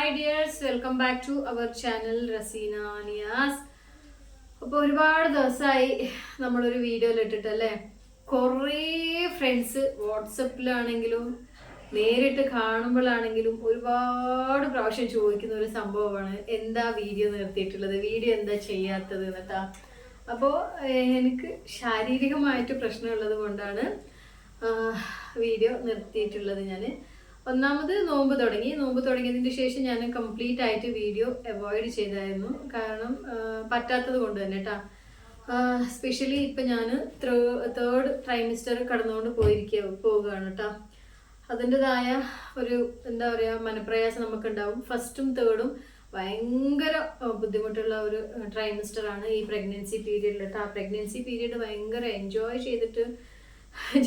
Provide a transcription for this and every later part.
Hi dears, welcome back to our channel Raseena Niyas. അപ്പോൾ ഒരുപാട് ദിവസമായി നമ്മളൊരു വീഡിയോയിൽ ഇട്ടിട്ടല്ലേ. കുറേ ഫ്രണ്ട്സ് വാട്സപ്പിലാണെങ്കിലും നേരിട്ട് കാണുമ്പോഴാണെങ്കിലും ഒരുപാട് പ്രാവശ്യം ചോദിക്കുന്ന ഒരു സംഭവമാണ്, എന്താ വീഡിയോ നിർത്തിയിട്ടുള്ളത്, വീഡിയോ എന്താ ചെയ്യാത്തത് എന്നിട്ടാ. അപ്പോൾ എനിക്ക് ശാരീരികമായിട്ട് പ്രശ്നമുള്ളത് കൊണ്ടാണ് വീഡിയോ നിർത്തിയിട്ടുള്ളത്. ഞാൻ ഒന്നാമത് നോമ്പ് തുടങ്ങിയതിന് ശേഷം ഞാൻ കംപ്ലീറ്റ് ആയിട്ട് വീഡിയോ അവോയ്ഡ് ചെയ്തായിരുന്നു. കാരണം പറ്റാത്തത് കൊണ്ട് തന്നെ കേട്ടോ. സ്പെഷ്യലി ഇപ്പം ഞാൻ തേർഡ് ട്രൈമിസ്റ്റർ കടന്നുകൊണ്ട് പോവുകയാണ് കേട്ടോ. അതിൻ്റെതായ ഒരു എന്താ പറയുക മനപ്രയാസം നമുക്കുണ്ടാവും. ഫസ്റ്റും തേർഡും ഭയങ്കര ബുദ്ധിമുട്ടുള്ള ഒരു ട്രൈമിസ്റ്ററാണ് ഈ പ്രഗ്നൻസി പീരീഡിൽ കേട്ടോ. ആ പ്രഗ്നൻസി പീരീഡ് ഭയങ്കര എൻജോയ് ചെയ്തിട്ട്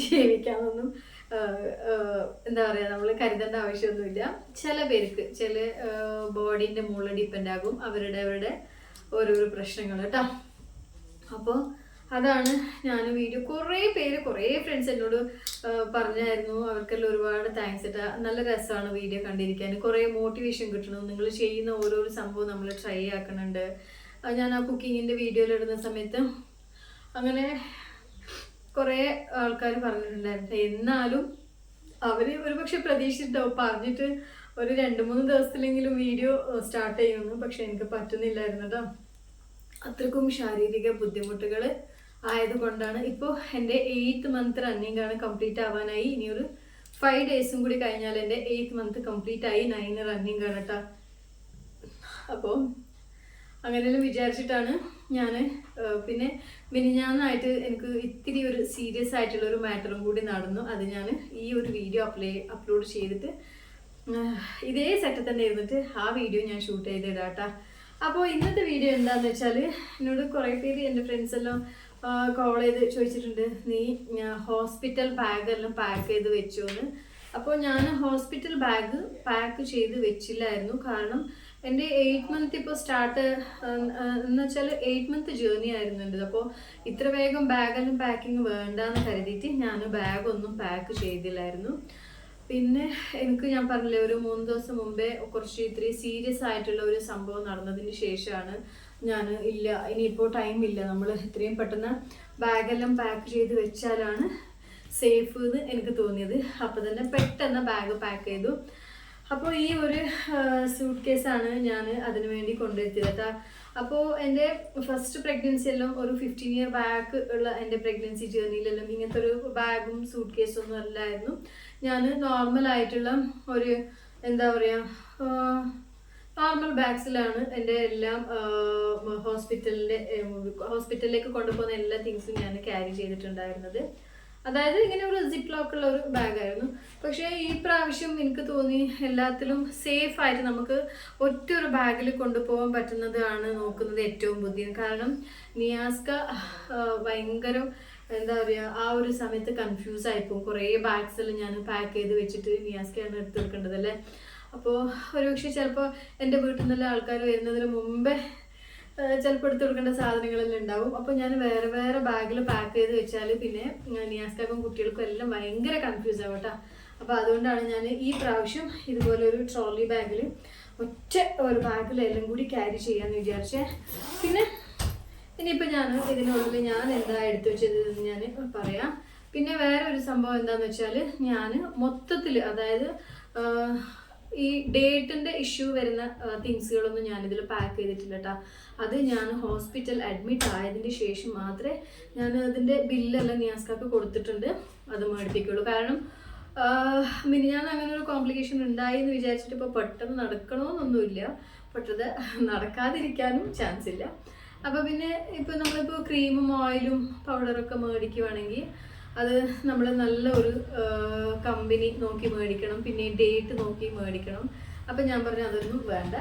ജീവിക്കാമെന്നൊന്നും എന്താ പറയുക നമ്മൾ കരുതേണ്ട ആവശ്യമൊന്നുമില്ല. ചില പേർക്ക് ചില ബോഡീൻ്റെ മുകളിൽ ഡിപ്പെൻഡ് ആകും അവരുടെ ഓരോരോ പ്രശ്നങ്ങൾ കേട്ടോ. അപ്പോൾ അതാണ് ഞാൻ വീഡിയോ കുറേ ഫ്രണ്ട്സ് എന്നോട് പറഞ്ഞായിരുന്നു. അവർക്കെല്ലാം ഒരുപാട് താങ്ക്സ് കേട്ടോ. നല്ല രസമാണ് വീഡിയോ കണ്ടിരിക്കാൻ, കുറേ മോട്ടിവേഷൻ കിട്ടണം. നിങ്ങൾ ചെയ്യുന്ന ഓരോരോ സംഭവം നമ്മൾ ട്രൈ ആക്കുന്നുണ്ട്. ഞാൻ ആ കുക്കിങ്ങിൻ്റെ വീഡിയോയിലിടുന്ന സമയത്ത് അങ്ങനെ കുറേ ആൾക്കാർ പറഞ്ഞിട്ടുണ്ടായിരുന്നു. എന്നാലും അവർ ഒരുപക്ഷെ പ്രതീക്ഷിച്ചിട്ടുണ്ടാവും പറഞ്ഞിട്ട് ഒരു 2-3 ദിവസത്തിലെങ്കിലും വീഡിയോ സ്റ്റാർട്ട് ചെയ്യുന്നു. പക്ഷെ എനിക്ക് പറ്റുന്നില്ലായിരുന്നു കേട്ടോ. അത്രക്കും ശാരീരിക ബുദ്ധിമുട്ടുകൾ ആയതുകൊണ്ടാണ്. ഇപ്പോൾ എൻ്റെ 8th മന്ത് റണ്ണിങ് ആണ്, കംപ്ലീറ്റ് ആവാനായി. ഇനി ഒരു 5 ഡേയ്സും കൂടി കഴിഞ്ഞാൽ എൻ്റെ 8th മന്ത് കംപ്ലീറ്റ് ആയി. 9 റണ്ണിങ് ആണ് കേട്ടോ. അപ്പോൾ അങ്ങനെയെല്ലാം വിചാരിച്ചിട്ടാണ് ഞാൻ പിന്നെ മിനിഞ്ഞാന്നായിട്ട് എനിക്ക് ഇത്തിരി ഒരു സീരിയസ് ആയിട്ടുള്ള ഒരു മാറ്ററും കൂടി നടന്നു. അത് ഞാൻ ഈ ഒരു വീഡിയോ അപ്ലോഡ് ചെയ്തിട്ട് ഇതേ സെറ്റിൽ തന്നെ ഇരുന്നിട്ട് ആ വീഡിയോ ഞാൻ ഷൂട്ട് ചെയ്തിടാം കേട്ടോ. അപ്പോൾ ഇന്നത്തെ വീഡിയോ എന്താണെന്ന് വെച്ചാൽ, എന്നോട് കുറേ പേര് എൻ്റെ ഫ്രണ്ട്സ് എല്ലാം കോൾ ചെയ്ത് ചോദിച്ചിട്ടുണ്ട്, നീ ഹോസ്പിറ്റൽ ബാഗെല്ലാം പാക്ക് ചെയ്ത് വെച്ചോന്ന്. അപ്പോൾ ഞാൻ ഹോസ്പിറ്റൽ ബാഗ് പാക്ക് ചെയ്ത് വെച്ചില്ലായിരുന്നു. കാരണം എൻ്റെ 8th മന്ത് ഇപ്പോൾ സ്റ്റാർട്ട് എന്ന് വെച്ചാൽ 8th മന്ത് ജേർണി ആയിരുന്നു എൻ്റെ. അപ്പോൾ ഇത്ര വേഗം ബാഗെല്ലാം പാക്കിങ് വേണ്ടാന്ന് കരുതിയിട്ട് ഞാൻ ബാഗൊന്നും പാക്ക് ചെയ്തില്ലായിരുന്നു. പിന്നെ എനിക്ക് ഞാൻ പറഞ്ഞില്ലേ, ഒരു 3 ദിവസം മുമ്പേ കുറച്ച് ഇത്തിരി സീരിയസ് ആയിട്ടുള്ള ഒരു സംഭവം നടന്നതിന് ശേഷമാണ് ഞാൻ ഇനിയിപ്പോൾ ടൈമില്ല, നമ്മൾ ഇത്രയും പെട്ടെന്ന് ബാഗെല്ലാം പാക്ക് ചെയ്ത് വെച്ചാലാണ് സേഫ് എന്ന് എനിക്ക് തോന്നിയത്. അപ്പോൾ തന്നെ പെട്ടെന്ന് ബാഗ് പാക്ക് ചെയ്തു. അപ്പോൾ ഈ ഒരു സ്യൂട്ട് കേസാണ് ഞാൻ അതിനു വേണ്ടി കൊണ്ടുവരുത്തിയത് കേട്ടോ. അപ്പോൾ എൻ്റെ ഫസ്റ്റ് പ്രഗ്നൻസി എല്ലാം ഒരു 15 ഇയർ ബാക്ക് ഉള്ള എൻ്റെ പ്രഗ്നൻസി ജേർണിയിലെല്ലാം ഇങ്ങനത്തെ ഒരു ബാഗും സൂട്ട് കേസൊന്നും അല്ലായിരുന്നു. ഞാൻ നോർമലായിട്ടുള്ള ഒരു എന്താ പറയുക നോർമൽ ബാഗ്സിലാണ് എൻ്റെ എല്ലാം ഹോസ്പിറ്റലിലേക്ക് കൊണ്ടുപോകുന്ന എല്ലാ തിങ്സും ഞാൻ ക്യാരി ചെയ്തിട്ടുണ്ടായിരുന്നത്. അതായത് ഇങ്ങനെ ഒരു സിപ്പ് ലോക്കുള്ള ഒരു ബാഗായിരുന്നു. പക്ഷേ ഈ പ്രാവശ്യം എനിക്ക് തോന്നി എല്ലാത്തിലും സേഫായിട്ട് നമുക്ക് ഒറ്റൊരു ബാഗിൽ കൊണ്ടുപോകാൻ പറ്റുന്നതാണ് നോക്കുന്നത് ഏറ്റവും ബുദ്ധി. കാരണം നിയാസ്ക ഭയങ്കര എന്താ പറയുക ആ ഒരു സമയത്ത് കൺഫ്യൂസ് ആയിപ്പോവും. കുറേ ബാഗ്സെല്ലാം ഞാൻ പാക്ക് ചെയ്ത് വെച്ചിട്ട് നിയാസ്കയാണ് എടുത്ത് വെക്കേണ്ടതല്ലേ. അപ്പോൾ ഒരുപക്ഷെ ചിലപ്പോൾ എൻ്റെ വീട്ടിൽ നിന്നുള്ള ആൾക്കാർ വരുന്നതിന് മുമ്പേ ചിലപ്പോൾ എടുത്ത് കൊടുക്കേണ്ട സാധനങ്ങളെല്ലാം ഉണ്ടാവും. അപ്പോൾ ഞാൻ വേറെ ബാഗിൽ പാക്ക് ചെയ്ത് വെച്ചാൽ പിന്നെ നിയാസ്കാക്കും കുട്ടികൾക്കും എല്ലാം ഭയങ്കര കൺഫ്യൂസ് ആവും കേട്ടോ. അപ്പോൾ അതുകൊണ്ടാണ് ഞാൻ ഈ പ്രാവശ്യം ഇതുപോലെ ഒരു ട്രോളി ബാഗിൽ ഒറ്റ ഒരു ബാഗിൽ എല്ലാം കൂടി ക്യാരി ചെയ്യാമെന്ന് വിചാരിച്ചേ. പിന്നെ ഇനിയിപ്പോൾ ഇതിനുള്ളിൽ ഞാൻ എന്താ എടുത്തു വെച്ചതെന്ന് ഞാൻ പറയാം. പിന്നെ വേറെ ഒരു സംഭവം എന്താണെന്ന് വെച്ചാൽ, ഞാൻ മൊത്തത്തിൽ അതായത് ഈ ഡേറ്റിൻ്റെ ഇഷ്യൂ വരുന്ന തിങ്സുകളൊന്നും ഞാനിതിൽ പാക്ക് ചെയ്തിട്ടില്ല കേട്ടോ. അത് ഞാൻ ഹോസ്പിറ്റൽ അഡ്മിറ്റ് ആയതിന് ശേഷം മാത്രമേ ഞാൻ അതിൻ്റെ ബില്ലെല്ലാം നിയാസ്കാക്ക് കൊടുത്തിട്ടുണ്ട്, അത് മേടിപ്പിക്കുള്ളൂ. കാരണം ഞാൻ അങ്ങനെ ഒരു കോംപ്ലിക്കേഷൻ ഉണ്ടായി എന്ന് വിചാരിച്ചിട്ട് ഇപ്പോൾ പെട്ടെന്ന് നടക്കണമെന്നൊന്നുമില്ല, പെട്ടെന്ന് നടക്കാതിരിക്കാനും ചാൻസ് ഇല്ല. അപ്പോൾ പിന്നെ ഇപ്പോൾ നമ്മളിപ്പോൾ ക്രീമും ഓയിലും പൗഡറൊക്കെ മേടിക്കുവാണെങ്കിൽ അത് നമ്മൾ നല്ല ഒരു കമ്പനി നോക്കി മേടിക്കണം, പിന്നെ ഡേറ്റ് നോക്കി മേടിക്കണം. അപ്പം ഞാൻ പറഞ്ഞു അതൊന്നും വേണ്ട,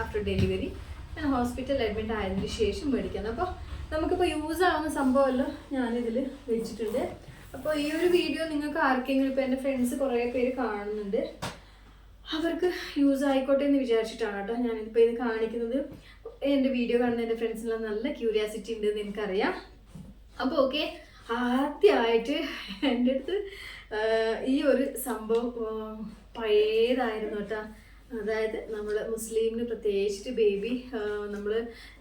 ആഫ്റ്റർ ഡെലിവറി ഞാൻ ഹോസ്പിറ്റൽ അഡ്മിറ്റ് ആയതിന് ശേഷം മേടിക്കണം. അപ്പോൾ നമുക്കിപ്പോൾ യൂസ് ആവുന്ന സംഭവമല്ലോ ഞാനിതിൽ വെച്ചിട്ടുണ്ട്. അപ്പോൾ ഈ ഒരു വീഡിയോ നിങ്ങൾക്ക് ആർക്കെങ്കിലും ഇപ്പോൾ എൻ്റെ ഫ്രണ്ട്സ് കുറേ പേര് കാണുന്നുണ്ട്, അവർക്ക് യൂസ് ആയിക്കോട്ടെ എന്ന് വിചാരിച്ചിട്ടാണ് കേട്ടോ ഞാനിപ്പോൾ ഇത് കാണിക്കുന്നത്. എൻ്റെ വീഡിയോ കാണുന്ന എൻ്റെ ഫ്രണ്ട്സിനെല്ലാം നല്ല ക്യൂരിയാസിറ്റി ഉണ്ടെന്ന് എനിക്കറിയാം. അപ്പോൾ ഓക്കെ, ആദ്യമായിട്ട് എൻ്റെ അടുത്ത് ഈ ഒരു സംഭവം പഴയതായിരുന്നു കേട്ടോ. അതായത് നമ്മൾ മുസ്ലിമിന് പ്രത്യേകിച്ചിട്ട് ബേബി നമ്മൾ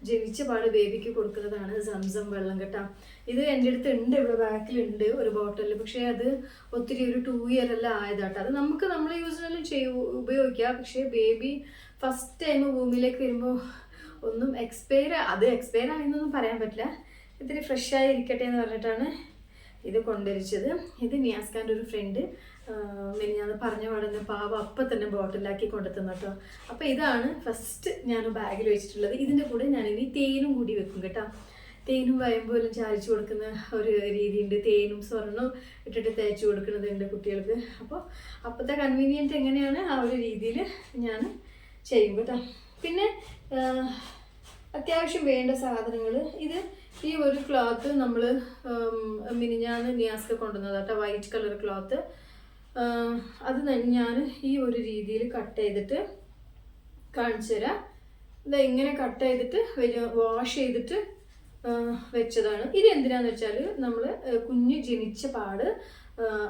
ജനിച്ച പാട് ബേബിക്ക് കൊടുക്കുന്നതാണ് സംസം വെള്ളം കേട്ടോ. ഇത് എൻ്റെ അടുത്ത് ഉണ്ട്, ഇവിടെ ബാക്കിലുണ്ട് ഒരു ബോട്ടിൽ. പക്ഷേ അത് ഒത്തിരി ഒരു 2 ഇയർ എല്ലാം ആയതാട്ടോ. അത് നമുക്ക് നമ്മൾ യൂസിനെല്ലാം ഉപയോഗിക്കാം. പക്ഷേ ബേബി ഫസ്റ്റ് ടൈം ഭൂമിയിലേക്ക് വരുമ്പോൾ ഒന്നും എക്സ്പയർ ആയെന്നൊന്നും പറയാൻ പറ്റില്ല. ഇത്തിരി ഫ്രഷായി ഇരിക്കട്ടെ എന്ന് പറഞ്ഞിട്ടാണ് ഇത് കൊണ്ടുവരിച്ചത്. ഇത് നിയാസ്ഖാൻ്റെ ഒരു ഫ്രണ്ട് ഞാൻ പറഞ്ഞ പാടുന്ന പാവ അപ്പം തന്നെ ബോട്ടിലാക്കി കൊണ്ടുത്തന്നു കേട്ടോ. അപ്പോൾ ഇതാണ് ഫസ്റ്റ് ഞാൻ ബാഗിൽ വെച്ചിട്ടുള്ളത്. ഇതിൻ്റെ കൂടെ ഞാനിനി തേനും കൂടി വെക്കും കേട്ടോ. തേനും വയമ്പോലും ചായച്ചു കൊടുക്കുന്ന ഒരു രീതിയുണ്ട്. തേനും സ്വർണ്ണവും ഇട്ടിട്ട് തേച്ച് കൊടുക്കുന്നതുണ്ട് കുട്ടികൾക്ക്. അപ്പോൾ അപ്പോഴത്തെ കൺവീനിയൻറ്റ് എങ്ങനെയാണ് ആ ഒരു രീതിയിൽ ഞാൻ ചെയ്യും കേട്ടോ. പിന്നെ അത്യാവശ്യം വേണ്ട സാധനങ്ങൾ, ഇത് ഈ ഒരു ക്ലോത്ത് നമ്മൾ മിനിഞ്ഞാന്ന് നിയാസ്ക കൊണ്ടുവന്നത് കേട്ടോ, വൈറ്റ് കളർ ക്ലോത്ത്. അത് ഞാൻ ഈ ഒരു രീതിയിൽ കട്ട് ചെയ്തിട്ട് കാണിച്ചു തരാം. ഇത് ഇങ്ങനെ കട്ട് ചെയ്തിട്ട് വാഷ് ചെയ്തിട്ട് വെച്ചതാണ്. ഇത് എന്തിനാന്ന് വെച്ചാൽ നമ്മൾ കുഞ്ഞ് ജനിച്ച പാട്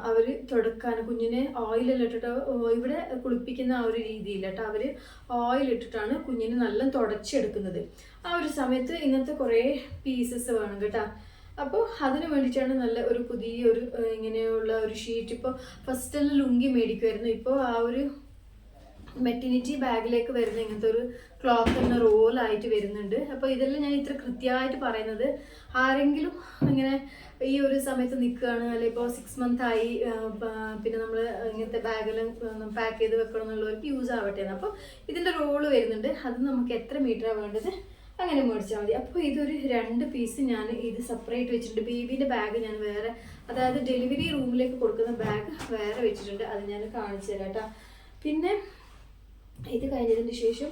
അവർ തുടക്കാൻ കുഞ്ഞിനെ ഓയിലെല്ലാം ഇട്ടിട്ട് ഇവിടെ കുളിപ്പിക്കുന്ന ആ ഒരു രീതിയിൽ കേട്ടോ, അവർ ഓയിലിട്ടിട്ടാണ് കുഞ്ഞിനെ നല്ല തുടച്ചെടുക്കുന്നത്. ആ ഒരു സമയത്ത് ഇങ്ങനത്തെ കുറേ പീസസ് വേണം കേട്ടോ. അപ്പോൾ അതിന് വേണ്ടിയിട്ടാണ് നല്ല ഒരു പുതിയൊരു ഇങ്ങനെയുള്ള ഒരു ഷീറ്റ്. ഇപ്പോൾ ഫസ്റ്റെല്ലാം ലുങ്കി മേടിക്കുമായിരുന്നു, ഇപ്പോൾ ആ ഒരു മെറ്റർനിറ്റി ബാഗിലേക്ക് വരുന്ന ഇങ്ങനത്തെ ഒരു ക്ലോത്ത് തന്നെ റോളായിട്ട് വരുന്നുണ്ട്. അപ്പോൾ ഇതെല്ലാം ഞാൻ ഇത്ര കൃത്യമായിട്ട് പറയുന്നത് ആരെങ്കിലും ഇങ്ങനെ ഈ ഒരു സമയത്ത് നിൽക്കുകയാണ്, അല്ലെങ്കിൽ ഇപ്പോൾ 6 month ആയി, പിന്നെ നമ്മൾ ഇങ്ങനത്തെ ബാഗെല്ലാം പാക്ക് ചെയ്ത് വെക്കണം എന്നുള്ളവർക്ക് യൂസ് ആവട്ടെ എന്ന്. അപ്പോൾ ഇതിൻ്റെ റോള് വരുന്നുണ്ട്, അത് നമുക്ക് എത്ര മീറ്ററാണ് വേണ്ടത് അങ്ങനെ മേടിച്ചാൽ മതി. അപ്പോൾ ഇതൊരു 2 പീസ് ഞാൻ ഇത് സെപ്പറേറ്റ് വെച്ചിട്ടുണ്ട്. ബേബീൻ്റെ ബാഗ് ഞാൻ വേറെ, അതായത് ഡെലിവറി റൂമിലേക്ക് കൊടുക്കുന്ന ബാഗ് വേറെ വെച്ചിട്ടുണ്ട്. അത് ഞാൻ കാണിച്ചു തരാം കേട്ടോ. പിന്നെ ഇത് കഴിഞ്ഞതിന് ശേഷം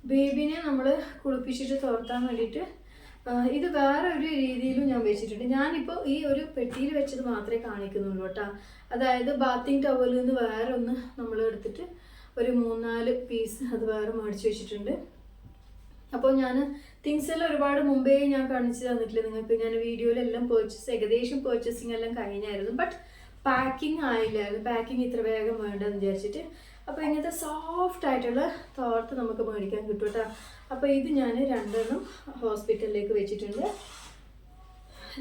ബേബിനെ നമ്മൾ കുളിപ്പിച്ചിട്ട് തോർത്താൻ വേണ്ടിയിട്ട് ഇത് വേറെ ഒരു രീതിയിലും ഞാൻ വെച്ചിട്ടുണ്ട്. ഞാനിപ്പോൾ ഈ ഒരു പെട്ടിയിൽ വെച്ചത് മാത്രമേ കാണിക്കുന്നുള്ളൂ കേട്ടോ. അതായത് ബാത്തിങ് ടവലിൽ നിന്ന് വേറെ ഒന്ന് നമ്മൾ എടുത്തിട്ട് ഒരു 3-4 പീസ് അത് വേറെ മേടിച്ച് വെച്ചിട്ടുണ്ട്. അപ്പോൾ ഞാൻ തിങ്സ് എല്ലാം ഒരുപാട് മുമ്പേ ഞാൻ കാണിച്ചു തന്നിട്ടില്ല നിങ്ങൾക്ക്. ഞാൻ വീഡിയോയിലെല്ലാം ഏകദേശം പേർച്ചേസിങ് എല്ലാം കഴിഞ്ഞായിരുന്നു. ബട്ട് പാക്കിംഗ് ആയില്ലായിരുന്നു. പാക്കിംഗ് ഇത്ര വേഗം വേണ്ടെന്ന് വിചാരിച്ചിട്ട്. അപ്പോൾ ഇങ്ങനത്തെ സോഫ്റ്റ് ആയിട്ടുള്ള തോർത്ത് നമുക്ക് മേടിക്കാൻ കിട്ടും കേട്ടോ. അപ്പോൾ ഇത് ഞാൻ 2 ഹോസ്പിറ്റലിലേക്ക് വെച്ചിട്ടുണ്ട്.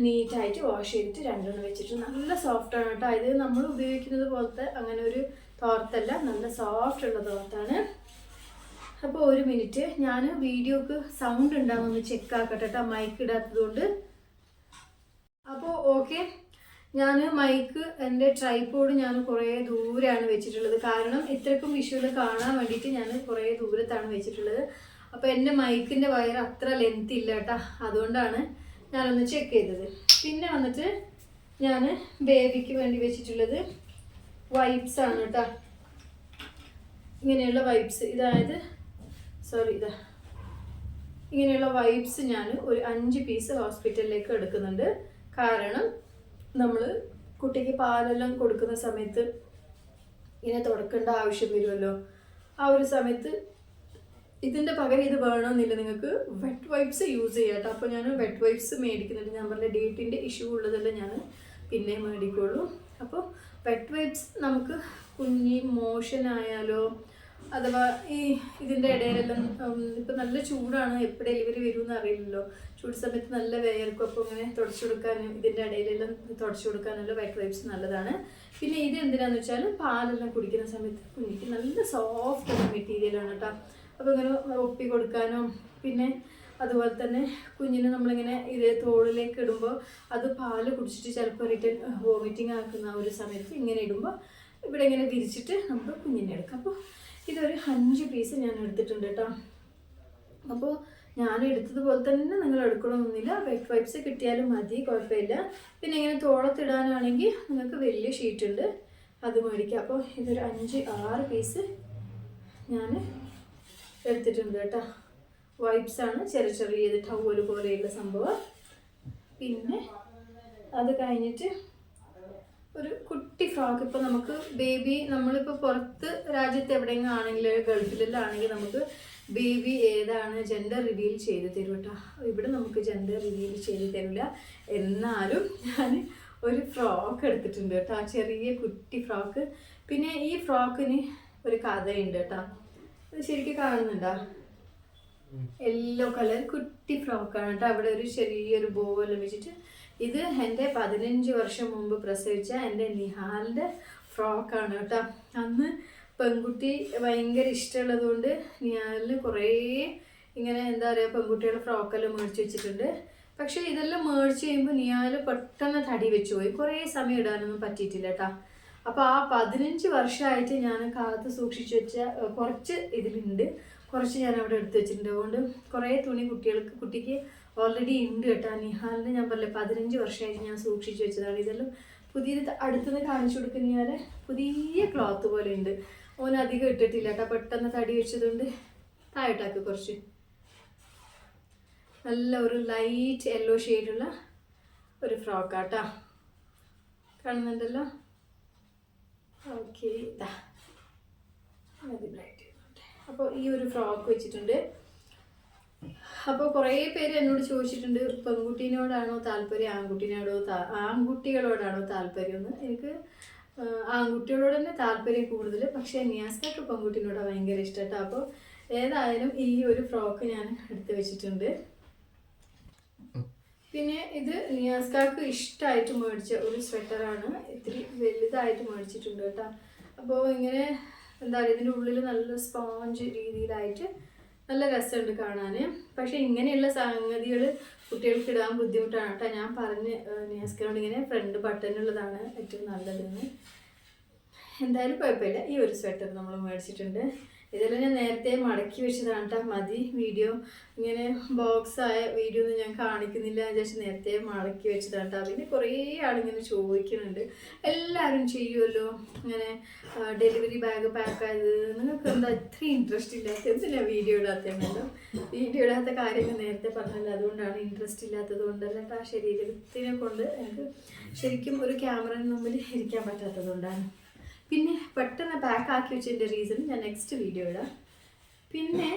നീറ്റായിട്ട് വാഷ് ചെയ്തിട്ട് 2 വെച്ചിട്ടുണ്ട്. നല്ല സോഫ്റ്റാണ് കേട്ടോ. ഇത് നമ്മൾ ഉപയോഗിക്കുന്നത് പോലത്തെ അങ്ങനെ ഒരു തോർത്തല്ല, നല്ല സോഫ്റ്റ് ഉള്ള തോർത്താണ്. അപ്പോൾ 1 മിനിറ്റ് ഞാൻ വീഡിയോക്ക് സൗണ്ട് ഉണ്ടാകുമെന്ന് ചെക്ക് ആക്കട്ടെ കേട്ടോ, മൈക്ക് ഇടാത്തത് കൊണ്ട്. അപ്പോൾ ഓക്കെ, ഞാൻ മൈക്ക് എൻ്റെ ട്രൈപോഡ് ഞാൻ കുറേ ദൂരെയാണ് വെച്ചിട്ടുള്ളത്. കാരണം ഇത്രയ്ക്കും വിഷ്വൽ കാണാൻ വേണ്ടിയിട്ട് ഞാൻ കുറേ ദൂരത്താണ് വെച്ചിട്ടുള്ളത്. അപ്പോൾ എൻ്റെ മൈക്കിൻ്റെ വയർ അത്ര ലെങ്ത് ഇല്ല കേട്ടോ, അതുകൊണ്ടാണ് ഞാനൊന്ന് ചെക്ക് ചെയ്തത്. പിന്നെ വന്നിട്ട് ഞാൻ ബേബിക്ക് വേണ്ടി വെച്ചിട്ടുള്ളത് വൈപ്സ് ആണ് കേട്ടോ. ഇങ്ങനെയുള്ള വൈപ്സ്, ഇങ്ങനെയുള്ള വൈപ്സ് ഞാൻ ഒരു 5 പീസ് ഹോസ്പിറ്റലിലേക്ക് എടുക്കുന്നുണ്ട്. കാരണം നമ്മൾ കുട്ടിക്ക് പാലെല്ലാം കൊടുക്കുന്ന സമയത്ത് ഇങ്ങനെ തുടക്കേണ്ട ആവശ്യം വരുമല്ലോ. ആ ഒരു സമയത്ത് ഇതിൻ്റെ പകരം ഇത് വേണമെന്നില്ല, നിങ്ങൾക്ക് വെറ്റ് വൈപ്സ് യൂസ് ചെയ്യാം കേട്ടോ. അപ്പോൾ ഞാൻ വെറ്റ് വൈപ്സ് മേടിക്കുന്നുണ്ട്. ഞാൻ പറഞ്ഞ ഡേറ്റിൻ്റെ ഇഷ്യൂ ഉള്ളതെല്ലാം ഞാൻ പിന്നെ മേടിക്കുള്ളൂ. അപ്പോൾ വെറ്റ് വൈപ്സ് നമുക്ക് കുഞ്ഞി മോഷൻ ആയാലോ, അഥവാ ഇതിൻ്റെ ഇടയിലെല്ലാം ഇപ്പം നല്ല ചൂടാണ്, എപ്പോൾ ഡെലിവറി വരുമെന്ന് അറിയില്ലല്ലോ. ചൂട് സമയത്ത് നല്ല വേർക്കും. അപ്പോൾ ഇങ്ങനെ തുടച്ചു കൊടുക്കാനും ഇതിൻ്റെ ഇടയിലെല്ലാം തുടച്ചു കൊടുക്കാനുള്ള വെറ്റ് വൈപ്സ് നല്ലതാണ്. പിന്നെ ഇത് എന്തിനാന്ന് വെച്ചാൽ പാലെല്ലാം കുടിക്കുന്ന സമയത്ത് കുഞ്ഞിക്ക് നല്ല സോഫ്റ്റ് മെറ്റീരിയലാണ് കേട്ടോ. അപ്പോൾ ഇങ്ങനെ ഒപ്പി കൊടുക്കാനും, പിന്നെ അതുപോലെ തന്നെ കുഞ്ഞിനെ നമ്മളിങ്ങനെ ഇത് തോളിലേക്ക് ഇടുമ്പോൾ അത് പാല് കുടിച്ചിട്ട് ചിലപ്പോൾ റിട്ടേൺ വോമിറ്റിംഗ് ആക്കുന്ന ഒരു സമയത്ത് ഇങ്ങനെ ഇടുമ്പോൾ ഇവിടെ ഇങ്ങനെ വിരിച്ചിട്ട് നമുക്ക് കുഞ്ഞിനെ എടുക്കാം. അപ്പോൾ ഇതൊരു 5 പീസ് ഞാൻ എടുത്തിട്ടുണ്ട് കേട്ടോ. അപ്പോൾ ഞാൻ എടുത്തതുപോലെ തന്നെ നിങ്ങൾ എടുക്കണമെന്നില്ല, വെറ്റ് വൈപ്സ് കിട്ടിയാലും മതി, കുഴപ്പമില്ല. പിന്നെ ഇങ്ങനെ തോളത്തിടാനാണെങ്കിൽ നിങ്ങൾക്ക് വലിയ ഷീറ്റ് ഉണ്ട്, അത് മേടിക്കാം. അപ്പോൾ ഇതൊരു 5-6 പീസ് ഞാൻ എടുത്തിട്ടുണ്ട് കേട്ടോ. വൈപ്സാണ്, ചെറിയ ടവൽ പോലെയുള്ള സംഭവം. പിന്നെ അത് കഴിഞ്ഞിട്ട് ഒരു കുട്ടി ഫ്രോക്ക്. ഇപ്പോൾ നമുക്ക് ബേബി, നമ്മളിപ്പോൾ പുറത്ത് രാജ്യത്ത് എവിടെയെങ്കിലും ആണെങ്കിൽ ഗൾഫിലെല്ലാം ആണെങ്കിൽ നമുക്ക് ബേബി ഏതാണ് ജെൻഡർ റിവീൽ ചെയ്ത് തരും കേട്ടോ. ഇവിടെ നമുക്ക് ജെൻഡർ റിവീൽ ചെയ്ത് തരില്ല. എന്നാലും ഞാൻ ഒരു ഫ്രോക്ക് എടുത്തിട്ടുണ്ട് കേട്ടോ, ആ ചെറിയ കുട്ടി ഫ്രോക്ക്. പിന്നെ ഈ ഫ്രോക്കിന് ഒരു കഥയുണ്ട് കേട്ടോ. ഇത് ശരിക്കും കാണുന്നുണ്ടോ? യെല്ലോ കളർ കുട്ടി ഫ്രോക്കാണ് കേട്ടോ. അവിടെ ഒരു ചെറിയൊരു ബോവെല്ലാം വെച്ചിട്ട്. ഇത് എൻ്റെ 15 വർഷം മുമ്പ് പ്രസവിച്ച എൻ്റെ നിഹാലിൻ്റെ ഫ്രോക്കാണ് കേട്ടോ. അന്ന് പെൺകുട്ടി ഭയങ്കര ഇഷ്ടമുള്ളത് കൊണ്ട് നിഹാലിന് കുറേ ഇങ്ങനെ എന്താ പറയുക പെൺകുട്ടികളുടെ ഫ്രോക്കെല്ലാം മേടിച്ച് വെച്ചിട്ടുണ്ട്. പക്ഷേ ഇതെല്ലാം മേടിച്ച് കഴിയുമ്പോൾ നിഹാൽ പെട്ടെന്ന് തടി വെച്ച് പോയി. കുറേ സമയം ഇടാനൊന്നും പറ്റിയിട്ടില്ല കേട്ടോ. അപ്പോൾ ആ 15 വർഷമായിട്ട് ഞാൻ കാലത്ത് സൂക്ഷിച്ച് വെച്ച കുറച്ച് ഇതിലുണ്ട്, കുറച്ച് ഞാൻ അവിടെ എടുത്ത് വെച്ചിട്ടുണ്ട്. അതുകൊണ്ട് കുറേ തുണി കുട്ടിക്ക് ഓൾറെഡി ഉണ്ട് കേട്ടോ. നിഹാലിന് ഞാൻ പറഞ്ഞില്ല 15 വർഷമായിട്ട് ഞാൻ സൂക്ഷിച്ച് വെച്ചതാണ്. ഇതെല്ലാം പുതിയത് അടുത്തുനിന്ന് കാണിച്ചു കൊടുക്കുന്ന പുതിയ ക്ലോത്ത് പോലെ ഉണ്ട്. ഓൻ അധികം ഇട്ടിട്ടില്ല കേട്ടോ, പെട്ടെന്ന് തടി വെച്ചതുകൊണ്ട്. താഴോട്ടാക്ക് കുറച്ച്. നല്ല ഒരു ലൈറ്റ് യെല്ലോ ഷെയ്ഡുള്ള ഒരു ഫ്രോക്കാട്ടോ, കാണുന്നുണ്ടല്ലോ. ഓക്കെ, ഇതാ ബ്രൈറ്റ്. അപ്പോൾ ഈ ഒരു ഫ്രോക്ക് വെച്ചിട്ടുണ്ട്. അപ്പോൾ കുറേ പേര് എന്നോട് ചോദിച്ചിട്ടുണ്ട് പെൺകുട്ടീനോടാണോ താല്പര്യം ആൺകുട്ടികളോടാണോ താല്പര്യം എന്ന്. എനിക്ക് ആൺകുട്ടികളോട് തന്നെ താല്പര്യം കൂടുതൽ. പക്ഷേ നിയാസ്കാക്ക് പെൺകുട്ടീനോടാണ് ഭയങ്കര ഇഷ്ടം കേട്ടോ. അപ്പോൾ ഏതായാലും ഈ ഒരു ഫ്രോക്ക് ഞാൻ എടുത്ത് വെച്ചിട്ടുണ്ട്. പിന്നെ ഇത് നിയാസ്കാക്ക് ഇഷ്ടമായിട്ട് മേടിച്ച ഒരു സ്വെറ്ററാണ്. ഇത്തിരി വലുതായിട്ട് മേടിച്ചിട്ടുണ്ട് കേട്ടോ. അപ്പോൾ ഇങ്ങനെ എന്താ പറയുക, ഇതിൻ്റെ ഉള്ളിൽ നല്ല സ്പോഞ്ച് രീതിയിലായിട്ട് നല്ല രസമുണ്ട് കാണാൻ. പക്ഷേ ഇങ്ങനെയുള്ള സംഗതികൾ കുട്ടികൾക്ക് ഇടാൻ ബുദ്ധിമുട്ടാണ് കേട്ടോ. ഞാൻ പറഞ്ഞ് നിയാസ്കാനോട് ഇങ്ങനെ ഫ്രണ്ട് ബട്ടണുള്ളതാണ് ഏറ്റവും നല്ലതെന്ന്. എന്തായാലും കുഴപ്പമില്ല. ഈ ഒരു സ്വെറ്റർ നമ്മൾ മേടിച്ചിട്ടുണ്ട്. ഇതെല്ലാം ഞാൻ നേരത്തെ മടക്കി വെച്ചതാണ് കേട്ടോ. മതി വീഡിയോ ഇങ്ങനെ ബോക്സായ വീഡിയോ ഒന്നും ഞാൻ കാണിക്കുന്നില്ല വിചാരിച്ച് നേരത്തെ മടക്കി വെച്ചതാണ് കേട്ടോ. പിന്നെ കുറേ ആളിങ്ങനെ ചോദിക്കുന്നുണ്ട്, എല്ലാവരും ചെയ്യുമല്ലോ ഇങ്ങനെ ഡെലിവറി ബാഗ് പാക്ക് ആയത്, നിങ്ങൾക്ക് എന്താ ഇത്രയും ഇൻട്രസ്റ്റ് ഇല്ലാത്ത, എന്തിനാ വീഡിയോ ഇടാത്തല്ലോ? വീഡിയോ ഇടാത്ത കാര്യങ്ങൾ നേരത്തെ പറഞ്ഞല്ലോ, അതുകൊണ്ടാണ് ഇൻട്രസ്റ്റ് ഇല്ലാത്തത് കൊണ്ടല്ല കേട്ടോ. ശരീരത്തിനെ കൊണ്ട് എനിക്ക് ശരിക്കും ഒരു ക്യാമറയുടെ മുമ്പിൽ ഇരിക്കാൻ പറ്റാത്തത് കൊണ്ടാണ്. പിന്നെ പെട്ടെന്ന് പാക്ക് ആക്കി വെച്ചതിൻ്റെ റീസൺ ഞാൻ നെക്സ്റ്റ് വീഡിയോ ഇടാം. പിന്നെ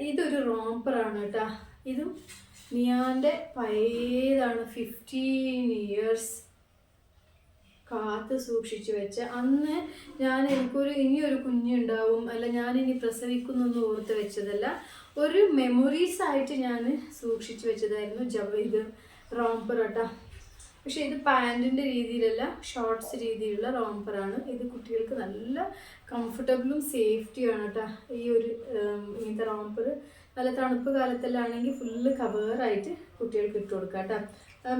ഇതൊരു റോംപ്പറാണ് കേട്ടോ. ഇതും നിയാൻ്റെ പഴയതാണ്, 15 ഇയേഴ്സ് കാത്ത് സൂക്ഷിച്ചു വെച്ച. അന്ന് ഇനിയൊരു കുഞ്ഞുണ്ടാവും, അല്ല ഞാനിനി പ്രസവിക്കുന്നൊന്നും ഓർത്ത് വെച്ചതല്ല, ഒരു മെമ്മറീസ് ആയിട്ട് ഞാൻ സൂക്ഷിച്ചു വെച്ചതായിരുന്നു ഇത് റോംപ്പർ കേട്ടോ. പക്ഷേ ഇത് പാൻറ്റിൻ്റെ രീതിയിലല്ല, ഷോർട്ട്സ് രീതിയിലുള്ള റോംപ്പറാണ്. ഇത് കുട്ടികൾക്ക് നല്ല കംഫർട്ടബിളും സേഫ്റ്റിയാണ് കേട്ടോ. ഈ ഒരു ഇങ്ങനത്തെ റോംപ്പർ നല്ല തണുപ്പ് കാലത്തെല്ലാമാണെങ്കിൽ ഫുള്ള് കവറായിട്ട് കുട്ടികൾക്ക് ഇട്ട് കൊടുക്കാം കേട്ടോ.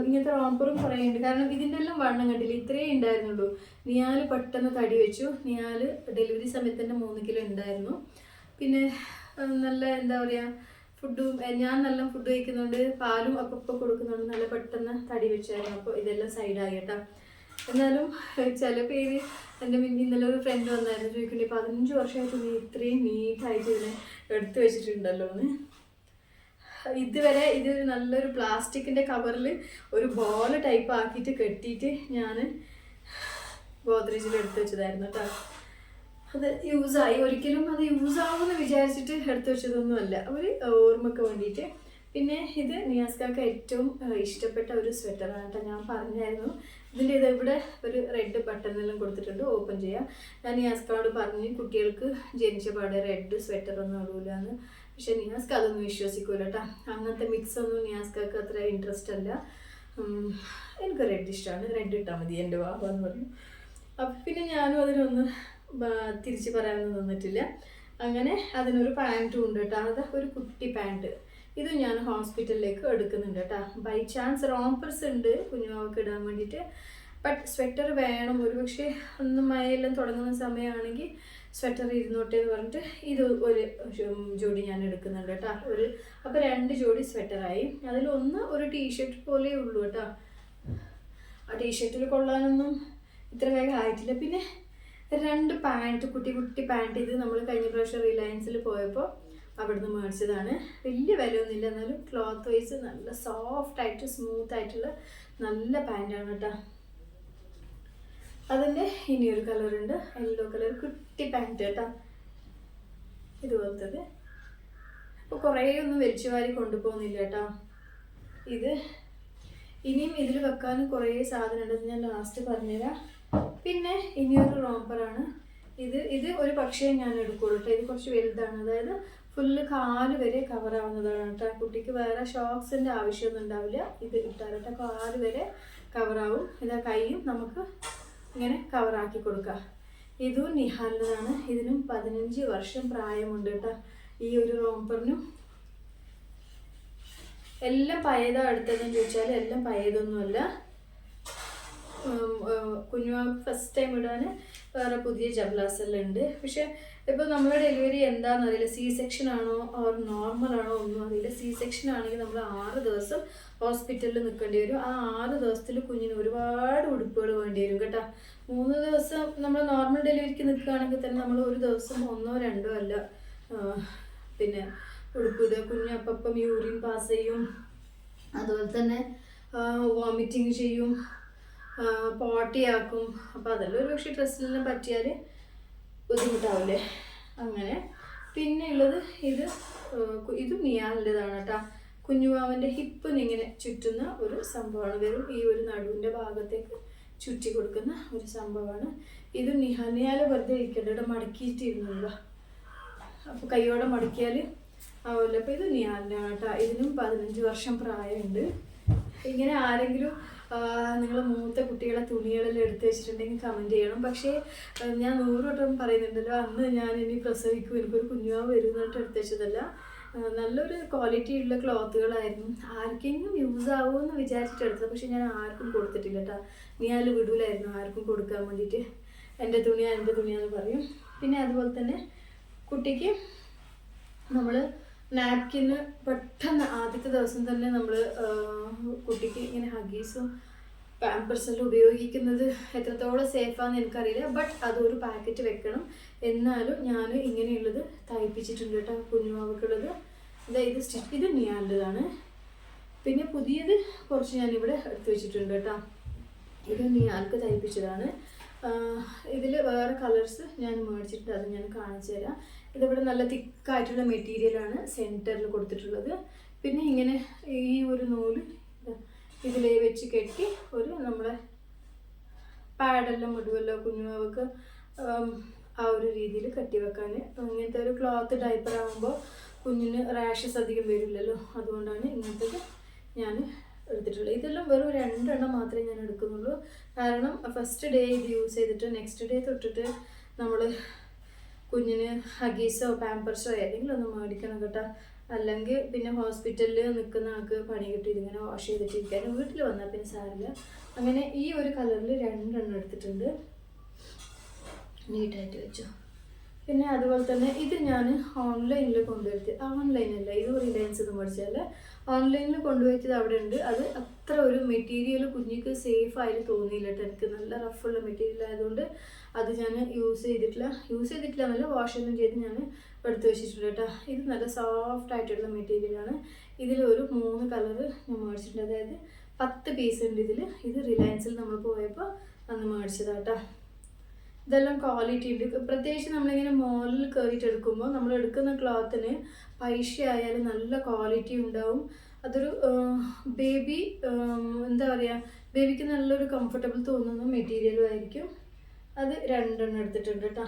ഇങ്ങനത്തെ റോംപ്പറും കുറേ ഉണ്ട്. കാരണം ഇതിൻ്റെ എല്ലാം വണ്ണം കണ്ടില്ല, ഇത്രയേ ഉണ്ടായിരുന്നുള്ളൂ. നിയാൽ പെട്ടെന്ന് തടി വെച്ചു. നിയാൽ ഡെലിവറി സമയത്ത് തന്നെ 3 കിലോ ഉണ്ടായിരുന്നു. പിന്നെ നല്ല എന്താ പറയുക, ഞാൻ നല്ല ഫുഡ് കഴിക്കുന്നുണ്ട്, പാലും അപ്പം കൊടുക്കുന്നുണ്ട്, നല്ല പെട്ടെന്ന് തടി വെച്ചായിരുന്നു. അപ്പോൾ ഇതെല്ലാം സൈഡായി കേട്ടോ. എന്നാലും ചില പേര് എൻ്റെ ഇന്നലെ ഒരു ഫ്രണ്ട് വന്നായിരുന്നു ചോദിക്കണ്ടേ, 15 വർഷമായിട്ട് നീ ഇത്രയും നീറ്റായിട്ട് ഇതിനെ എടുത്തു വെച്ചിട്ടുണ്ടല്ലോ എന്ന്. ഇതുവരെ ഇത് നല്ലൊരു പ്ലാസ്റ്റിക്കിൻ്റെ കവറിൽ ഒരു ബോൾ ടൈപ്പ് ആക്കിയിട്ട് കെട്ടിയിട്ട് ഞാൻ ഗോദ്രേജിൽ എടുത്തു വെച്ചതായിരുന്നു കേട്ടോ. അത് യൂസായി, ഒരിക്കലും അത് യൂസാവുമെന്ന് വിചാരിച്ചിട്ട് എടുത്തു വെച്ചതൊന്നുമല്ല, ഒരു ഓർമ്മയ്ക്ക് വേണ്ടിയിട്ട്. പിന്നെ ഇത് നിയാസ്കാക്ക് ഏറ്റവും ഇഷ്ടപ്പെട്ട ഒരു സ്വെറ്ററാണ് കേട്ടോ. ഞാൻ പറഞ്ഞായിരുന്നു ഇതിൻ്റെ ഇവിടെ ഒരു റെഡ് ബട്ടണെല്ലാം കൊടുത്തിട്ടുണ്ട്, ഓപ്പൺ ചെയ്യാം. ഞാൻ നിയാസ്കാനോട് പറഞ്ഞ് കുട്ടികൾക്ക് ജനിച്ച പാടെ റെഡ് സ്വെറ്ററൊന്നും ഇടൂലെന്ന്. പക്ഷെ നിയാസ്ക അതൊന്നും വിശ്വസിക്കൂല കേട്ടോ. അങ്ങനത്തെ മിക്സൊന്നും നിയാസ്കാക്ക് അത്ര ഇൻട്രസ്റ്റ് അല്ല. എനിക്ക് റെഡ് ഇഷ്ടമാണ്, റെഡ് ഇട്ടാൽ മതി എൻ്റെ വാവെന്ന് പറഞ്ഞു. അപ്പം പിന്നെ ഞാനും അതിനൊന്ന് തിരിച്ച് പറയാനൊന്നും നിന്നിട്ടില്ല. അങ്ങനെ അതിനൊരു പാൻറ്റും ഉണ്ട് കേട്ടോ. അത് ഒരു കുട്ടി പാൻറ്റ്. ഇത് ഞാൻ ഹോസ്പിറ്റലിലേക്ക് എടുക്കുന്നുണ്ട് കേട്ടോ. ബൈ ചാൻസ് റോംപ്പേഴ്സ് ഉണ്ട് കുഞ്ഞുമാവക്ക് ഇടാൻ വേണ്ടിയിട്ട്. ബട്ട് സ്വെറ്റർ വേണം, ഒരുപക്ഷെ ഒന്ന് മഴയെല്ലാം തുടങ്ങുന്ന സമയമാണെങ്കിൽ സ്വെറ്റർ ഇരുന്നോട്ടെ എന്ന് പറഞ്ഞിട്ട് ഇത് ഒരു ജോഡി ഞാൻ എടുക്കുന്നുണ്ട് കേട്ടോ. അപ്പോൾ 2 ജോഡി സ്വെറ്ററായി. അതിലൊന്ന് ഒരു ടീഷർട്ട് പോലെ ഉള്ളൂ കേട്ടോ. ആ ടീഷർട്ടിൽ കൊള്ളാനൊന്നും ഇത്ര വേഗം ആയിട്ടില്ല. പിന്നെ 2 പാൻറ്റ്, കുട്ടി പാൻറ്റ്. ഇത് നമ്മൾ കഴിഞ്ഞ പ്രാവശ്യം റിലയൻസിൽ പോയപ്പോൾ അവിടുന്ന് മേടിച്ചതാണ്. വലിയ വിലയൊന്നുമില്ല, എന്നാലും ക്ലോത്ത് വൈസ് നല്ല സോഫ്റ്റായിട്ട് സ്മൂത്ത് ആയിട്ടുള്ള നല്ല പാൻറ്റാണ് കേട്ടോ. അതിൻ്റെ ഇനിയൊരു കളറുണ്ട്, യെല്ലോ കളർ കുട്ടി പാൻറ്റ് കേട്ടോ, ഇതുപോലത്തത്. അപ്പോൾ കുറേ ഒന്നും വലിച്ചു വാരി കൊണ്ടുപോകുന്നില്ല കേട്ടോ. ഇത് ഇനിയും ഇതിൽ വെക്കാനും കുറേ സാധനം ഉണ്ടെന്ന് ഞാൻ ലാസ്റ്റ് പറഞ്ഞുതരാം. പിന്നെ ഇനിയൊരു റോംപ്പറാണ്. ഇത് ഒരു പക്ഷേ ഞാൻ എടുക്കുള്ളൂ കേട്ടോ. ഇത് കുറച്ച് വലുതാണ്, അതായത് ഫുള്ള് കാല് വരെ കവർ ആവുന്നതാണ് കേട്ടോ. കുട്ടിക്ക് വേറെ ഷോക്സിൻ്റെ ആവശ്യമൊന്നും ഉണ്ടാവില്ല. ഇത് ഇട്ടാൽ കേട്ടോ കാല് വരെ കവറാവും. ഇതാ കൈയും നമുക്ക് ഇങ്ങനെ കവറാക്കി കൊടുക്കാം. ഇതും നിഹാലിൻ്റെതാണ്. ഇതിനും 15 വർഷം പ്രായമുണ്ട് കേട്ടോ. ഈ ഒരു റോംപറിനും എല്ലാം പഴയതാണ് എടുത്തതെന്ന് ചോദിച്ചാൽ എല്ലാം പഴയതൊന്നുമല്ല. കുഞ്ഞുമാക്ക് ഫസ്റ്റ് ടൈം ഇടാൻ വേറെ പുതിയ ജബ്ലാസ് എല്ലാം ഉണ്ട്. പക്ഷെ ഇപ്പോൾ നമ്മുടെ ഡെലിവറി എന്താണെന്ന് അറിയില്ല, സി സെക്ഷൻ ആണോ ഓർ നോർമൽ ആണോ ഒന്നും അറിയില്ല. സി സെക്ഷൻ ആണെങ്കിൽ നമ്മൾ 6 ദിവസം ഹോസ്പിറ്റലിൽ നിൽക്കേണ്ടി വരും. ആ 6 ദിവസത്തിൽ കുഞ്ഞിന് ഒരുപാട് ഉടുപ്പുകൾ വേണ്ടി വരും കേട്ടോ. 3 ദിവസം നമ്മൾ നോർമൽ ഡെലിവറിക്ക് നിൽക്കുകയാണെങ്കിൽ തന്നെ നമ്മൾ ഒരു ദിവസം 1 or 2 അല്ല പിന്നെ ഉടുപ്പ് ഇത്. കുഞ്ഞ് അപ്പം യൂറിൻ പാസ് ചെയ്യും, അതുപോലെ തന്നെ വോമിറ്റിങ് ചെയ്യും, പോട്ടിയാക്കും. അപ്പോൾ അതെല്ലാം ഒരു പക്ഷേ ഡ്രസ്സിലെല്ലാം പറ്റിയാൽ ബുദ്ധിമുട്ടാവില്ലേ അങ്ങനെ. പിന്നെ ഉള്ളത് ഇതും നിയാലിൻ്റെതാണ് കേട്ടോ. കുഞ്ഞുവാവൻ്റെ ഹിപ്പിന് ഇങ്ങനെ ചുറ്റുന്ന ഒരു സംഭവമാണ്. വെറും ഈ ഒരു നടുവിൻ്റെ ഭാഗത്തേക്ക് ചുറ്റി കൊടുക്കുന്ന ഒരു സംഭവമാണ്. ഇത് നിയാല് വെറുതെ ഇരിക്കേണ്ട മടക്കിയിട്ടിരുന്നില്ല, അപ്പോൾ കൈയോടെ മടക്കിയാൽ ആവില്ല. അപ്പോൾ ഇത് നിയാലിൻ്റെയാണ് കേട്ടോ. ഇതിനും 15 വർഷം പ്രായമുണ്ട്. ഇങ്ങനെ ആരെങ്കിലും നിങ്ങൾ മൂത്ത കുട്ടികളെ തുണികളെല്ലാം എടുത്ത് വെച്ചിട്ടുണ്ടെങ്കിൽ കമൻറ്റ് ചെയ്യണം. പക്ഷേ ഞാൻ 100 വട്ടം പറയുന്നുണ്ടല്ലോ, അന്ന് ഞാൻ ഇനി പ്രസവിക്കും എനിക്കൊരു കുഞ്ഞുവാവ് വരുന്നിട്ട് എടുത്ത് വെച്ചതല്ല. നല്ലൊരു ക്വാളിറ്റി ഉള്ള ക്ലോത്തുകളായിരുന്നു. ആർക്കെങ്കിലും യൂസ് ആവുമെന്ന് വിചാരിച്ചിട്ട് എടുത്തത്. പക്ഷെ ഞാൻ ആർക്കും കൊടുത്തിട്ടില്ല കേട്ടോ. നിയാൽ വിടൂലായിരുന്നു ആർക്കും കൊടുക്കാൻ വേണ്ടിയിട്ട്. എൻ്റെ തുണിയാന്ന് പറയും. പിന്നെ അതുപോലെ തന്നെ കുട്ടിക്ക് നമ്മൾ നാപ്കിന് പെട്ടെന്ന് ആദ്യത്തെ ദിവസം തന്നെ നമ്മൾ കുട്ടിക്ക് ഇങ്ങനെ ഹഗീസും പാമ്പേഴ്സെല്ലാം ഉപയോഗിക്കുന്നത് എത്രത്തോളം സേഫാന്ന് എനിക്കറിയില്ല. ബട്ട് അതൊരു പാക്കറ്റ് വെക്കണം. എന്നാലും ഞാൻ ഇങ്ങനെയുള്ളത് തയ്പ്പിച്ചിട്ടുണ്ട് കേട്ടോ കുഞ്ഞുമാവക്കുള്ളത്. ഇത് നിയാലിൻ്റെതാണ്. പിന്നെ പുതിയത് കുറച്ച് ഞാനിവിടെ എടുത്തു വെച്ചിട്ടുണ്ട് കേട്ടോ. ഇത് നിയാൽക്ക് തയ്പ്പിച്ചതാണ്. ഇതിൽ വേറെ കളേഴ്സ് ഞാൻ മേടിച്ചിട്ടുണ്ട്, അത് ഞാൻ കാണിച്ചു തരാം. ഇതിവിടെ നല്ല തിക്കായിട്ടുള്ള മെറ്റീരിയലാണ് സെൻറ്ററിൽ കൊടുത്തിട്ടുള്ളത്. പിന്നെ ഇങ്ങനെ ഈ ഒരു നൂല് ഇതിലേ വെച്ച് കെട്ടി ഒരു നമ്മുടെ പാഡെല്ലാം ഇടുമല്ലോ കുഞ്ഞുമാവക്ക്, ആ ഒരു രീതിയിൽ കെട്ടി വെക്കാൻ. ഇങ്ങനത്തെ ഒരു ക്ലോത്ത് ഡൈപ്പർ ആകുമ്പോൾ കുഞ്ഞിന് റാഷസ് അധികം വരില്ലല്ലോ, അതുകൊണ്ടാണ് ഇങ്ങനത്തെ ഞാൻ എടുത്തിട്ടുള്ളത്. ഇതെല്ലാം വെറും 2 എണ്ണം മാത്രമേ ഞാൻ എടുക്കുന്നുള്ളൂ. കാരണം ഫസ്റ്റ് ഡേ ഇത് യൂസ് ചെയ്തിട്ട് നെക്സ്റ്റ് ഡേ തൊട്ടിട്ട് നമ്മൾ കുഞ്ഞിന് ഹഗീസോ പാമ്പേഴ്സോ ഏതെങ്കിലും ഒന്ന് മേടിക്കണം കേട്ടോ. അല്ലെങ്കിൽ പിന്നെ ഹോസ്പിറ്റലിൽ നിൽക്കുന്ന ആൾക്ക് പണി കിട്ടി ഇതിങ്ങനെ വാഷ് ചെയ്തിട്ടിരിക്കാൻ. വീട്ടിൽ വന്നാൽ പിന്നെ സാരില്ല. അങ്ങനെ ഈ ഒരു കളറിൽ 2 എണ്ണം എടുത്തിട്ടുണ്ട്, നീറ്റായിട്ട് വെച്ചു. പിന്നെ അതുപോലെ തന്നെ ഇത് ഞാൻ ഓൺലൈനിൽ കൊണ്ടുവരുത്തി, ഓൺലൈനല്ല ഇത് റിലയൻസ് എന്ന് മേടിച്ചാൽ ഓൺലൈനിൽ കൊണ്ടുപോയിട്ട് അവിടെ ഉണ്ട്. അത് അത്ര ഒരു മെറ്റീരിയൽ കുഞ്ഞിക്ക് സേഫായിട്ട് തോന്നിയില്ല കേട്ടോ. എനിക്ക് നല്ല റഫുള്ള മെറ്റീരിയൽ ആയതുകൊണ്ട് അത് ഞാൻ യൂസ് ചെയ്തിട്ടില്ല എന്നല്ല, വാഷൊന്നും ചെയ്ത് ഞാൻ എടുത്ത് വെച്ചിട്ടുണ്ട് കേട്ടോ. ഇത് നല്ല സോഫ്റ്റ് ആയിട്ടുള്ള മെറ്റീരിയലാണ്. ഇതിൽ ഒരു 3 കളറ് ഞാൻ മേടിച്ചിട്ടുണ്ട്, അതായത് 10 പീസ് ഉണ്ട് ഇതിൽ. ഇത് റിലയൻസിൽ നമ്മൾ പോയപ്പോൾ അന്ന് മേടിച്ചതാണ് കേട്ടോ. ഇതെല്ലാം ക്വാളിറ്റി ഉണ്ട്. പ്രത്യേകിച്ച് നമ്മളിങ്ങനെ മോളിൽ കയറിയിട്ട് എടുക്കുമ്പോൾ നമ്മൾ എടുക്കുന്ന ക്ലോത്തിന് പൈസ ആയാലും നല്ല ക്വാളിറ്റി ഉണ്ടാവും. അതൊരു ബേബി എന്താ പറയുക, ബേബിക്ക് നല്ലൊരു കംഫർട്ടബിൾ തോന്നുന്ന മെറ്റീരിയലും ആയിരിക്കും. അത് 2 എണ്ണം എടുത്തിട്ടുണ്ട് കേട്ടോ.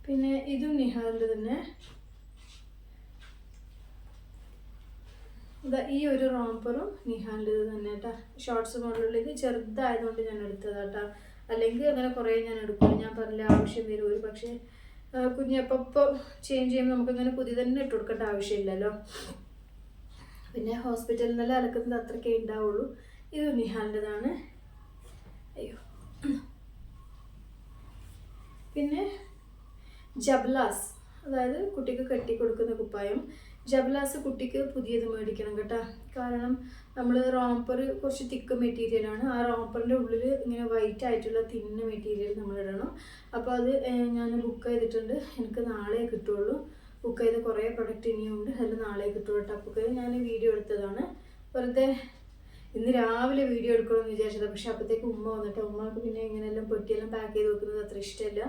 പിന്നെ ഇതും നിഹാലിൻ്റെ തന്നെ. ഈ ഒരു റോംപറും നിഹാലിൻ്റെ തന്നെ കേട്ടോ. ഷോർട്സ് മോഡലിലേക്ക് ചെറുതായതുകൊണ്ട് ഞാൻ എടുത്തതാട്ടോ. അല്ലെങ്കിൽ അങ്ങനെ കുറേ ഞാൻ എടുക്കും. ഞാൻ പറഞ്ഞില്ല ആവശ്യം വരും. ഒരു പക്ഷേ കുഞ്ഞപ്പോൾ ചേഞ്ച് ചെയ്യുമ്പോൾ നമുക്കങ്ങനെ പുതിയ തന്നെ ഇട്ട് കൊടുക്കേണ്ട ആവശ്യമില്ലല്ലോ. പിന്നെ ഹോസ്പിറ്റലിൽ നിന്നെല്ലാം അലക്കുന്നത് അത്രയ്ക്കേ ഉണ്ടാവുള്ളൂ. ഇത് നിഹാലിൻ്റെതാണ്. അയ്യോ. പിന്നെ ജബ്ലാസ്, അതായത് കുട്ടിക്ക് കെട്ടിക്കൊടുക്കുന്ന കുപ്പായം. ജബ്ലാസ് കുട്ടിക്ക് പുതിയത് മേടിക്കണം കേട്ടോ. കാരണം നമ്മൾ റോംപർ കുറച്ച് തിക്ക് മെറ്റീരിയലാണ്. ആ റോംപറിൻ്റെ ഉള്ളിൽ ഇങ്ങനെ വൈറ്റ് ആയിട്ടുള്ള തിന്ന മെറ്റീരിയൽ നമ്മൾ ഇടണം. അപ്പോൾ അത് ഞാൻ ബുക്ക് ചെയ്തിട്ടുണ്ട്. എനിക്ക് നാളെ കിട്ടുള്ളൂ. ബുക്ക് ചെയ്ത കുറേ പ്രൊഡക്റ്റ് ഇനിയുണ്ട്, അതിൽ നാളെ കിട്ടുള്ളൂ കേട്ടോ. അപ്പോൾ ഞാൻ വീഡിയോ എടുത്തതാണ്. വെറുതെ ഇന്ന് രാവിലെ വീഡിയോ എടുക്കണമെന്ന് വിചാരിച്ചത്. പക്ഷെ അപ്പോഴത്തേക്ക് ഉമ്മ വന്നിട്ട് ഉമ്മക്ക് പിന്നെ ഇങ്ങനെയെല്ലാം പെട്ടിയെല്ലാം പാക്ക് ചെയ്ത് വെക്കുന്നത് അത്ര ഇഷ്ടമല്ല.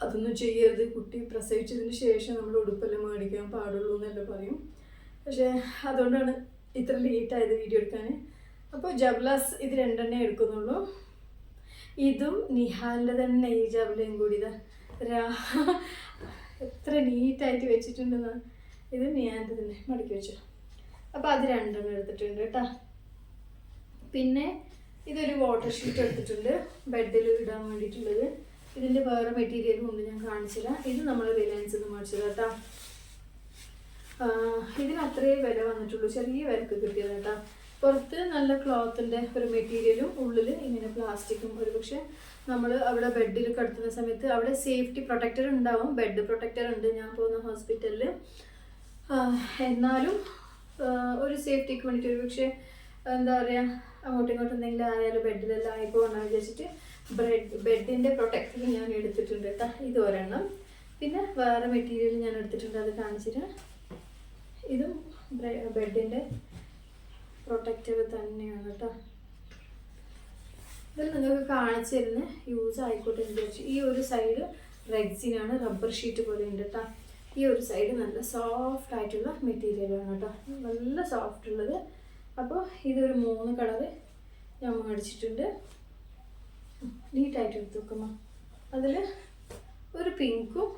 അതൊന്നും ചെയ്യരുത്, കുട്ടി പ്രസവിച്ചതിന് ശേഷം നമ്മൾ ഉടുപ്പെല്ലാം മേടിക്കാൻ പാടുള്ളൂ എന്നെല്ലാം പറയും. പക്ഷേ അതുകൊണ്ടാണ് ഇത്ര ലേറ്റായത് വീഡിയോ എടുക്കാൻ. അപ്പോൾ ജബ്ലാസ് ഇത് 2 എണ്ണേ എടുക്കുന്നുള്ളൂ. ഇതും നിഹാലിൻ്റെ തന്നെ ഹിജാബിലേയും കൂടി ഇതാ എത്ര നീറ്റായിട്ട് വെച്ചിട്ടുണ്ടെന്ന്. ഇത് നിഹാലിൻ്റെ തന്നെ മടക്കി വെച്ചു. അപ്പോൾ അത് 2 എടുത്തിട്ടുണ്ട് കേട്ടോ. പിന്നെ ഇതൊരു വാട്ടർ ഷീറ്റ് എടുത്തിട്ടുണ്ട് ബെഡിൽ ഇടാൻ വേണ്ടിയിട്ടുള്ളത്. ഇതിൻ്റെ വേറെ മെറ്റീരിയലും ഉണ്ട്, ഞാൻ കാണിച്ചില്ല. ഇത് നമ്മൾ റിലയൻസിൽ നിന്ന് മേടിച്ചത് കേട്ടോ. ഇതിന് അത്രയേ വില വന്നിട്ടുള്ളൂ, ചെറിയ വിലക്ക് കിട്ടിയത് കേട്ടോ. പുറത്ത് നല്ല ക്ലോത്തിൻ്റെ ഒരു മെറ്റീരിയലും ഉള്ളിൽ ഇങ്ങനെ പ്ലാസ്റ്റിക്കും. ഒരു പക്ഷേ നമ്മൾ അവിടെ ബെഡിൽ കിടത്തുന്ന സമയത്ത് അവിടെ സേഫ്റ്റി പ്രൊട്ടക്ടർ ഉണ്ടാവും, ബെഡ് പ്രൊട്ടക്ടർ ഉണ്ട് ഞാൻ പോകുന്ന ഹോസ്പിറ്റലിൽ. എന്നാലും ഒരു സേഫ്റ്റിക്ക് വേണ്ടിയിട്ട് ഒരു പക്ഷേ എന്താ പറയുക, അങ്ങോട്ടും ഇങ്ങോട്ടും എന്തെങ്കിലും ആയാലും ബെഡിലെല്ലാം ആയിപ്പോകണം വിചാരിച്ചിട്ട് ബെഡിൻ്റെ പ്രൊട്ടക്ടർ ഞാൻ എടുത്തിട്ടുണ്ട് കേട്ടോ. ഇത് ഒരെണ്ണം. പിന്നെ വേറെ മെറ്റീരിയൽ ഞാൻ എടുത്തിട്ടുണ്ട്, അത് കാണിച്ചിട്ട്. ഇതും ബെഡിൻ്റെ പ്രൊട്ടക്ടർ തന്നെയാണ് കേട്ടോ. ഇതിൽ നിങ്ങൾക്ക് കാണിച്ചു തരുന്ന യൂസ് ആയിക്കോട്ടെ എന്ന് വിചാരിച്ചു. ഈ ഒരു സൈഡ് റെക്സിനാണ്, റബ്ബർ ഷീറ്റ് പോലെ ഉണ്ട് കേട്ടോ. ഈ ഒരു സൈഡ് നല്ല സോഫ്റ്റ് ആയിട്ടുള്ള മെറ്റീരിയലാണ് കേട്ടോ, നല്ല സോഫ്റ്റ് ഉള്ളത്. അപ്പോൾ ഇതൊരു 3 കളറ് ഞാൻ മേടിച്ചിട്ടുണ്ട്. നീറ്റായിട്ട് എടുത്ത് വെക്കുമ്പോൾ അതിൽ ഒരു പിങ്കും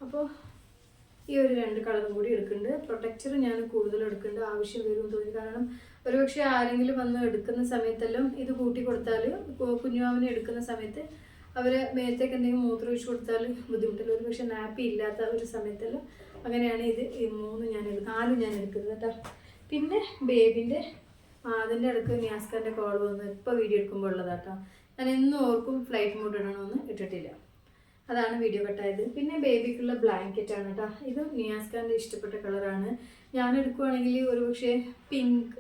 അപ്പോൾ ഈ ഒരു 2 കളറും കൂടി എടുക്കുന്നുണ്ട്. പ്രൊട്ടക്ടർ ഞാൻ കൂടുതൽ എടുക്കേണ്ട ആവശ്യം വരുമെന്ന് തോന്നി. കാരണം ഒരുപക്ഷെ ആരെങ്കിലും വന്ന് എടുക്കുന്ന സമയത്തെല്ലാം ഇത് കൂട്ടി കൊടുത്താൽ, കുഞ്ഞുമാവിനെ എടുക്കുന്ന സമയത്ത് അവർ മേത്തേക്ക് എന്തെങ്കിലും മൂത്രം ഒഴിച്ച് കൊടുത്താൽ ബുദ്ധിമുട്ടില്ല. ഒരു പക്ഷേ നാപ്പി ഇല്ലാത്ത ഒരു സമയത്തെല്ലാം അങ്ങനെയാണ് ഇത് 4 ഞാൻ എടുക്കുന്നത് കേട്ടോ. പിന്നെ ബേബിൻ്റെ അതിൻ്റെ ഇടയ്ക്ക് നിയാസ്കാൻ്റെ കോൾ വന്നു, ഇപ്പോൾ വീഡിയോ എടുക്കുമ്പോൾ ഉള്ളതാട്ടോ. ഞാൻ എന്നും ഓർക്കും ഫ്ലൈറ്റ് മോഡ് ഇടണമെന്ന്, ഇട്ടിട്ടില്ല, അതാണ് വീഡിയോ കട്ടായത്. പിന്നെ ബേബിക്കുള്ള ബ്ലാങ്കറ്റ് ആണ് കേട്ടോ. ഇത് നിയാസ്കാൻ്റെ ഇഷ്ടപ്പെട്ട കളറാണ്. ഞാൻ എടുക്കുവാണെങ്കിൽ ഒരു പക്ഷേ പിങ്ക്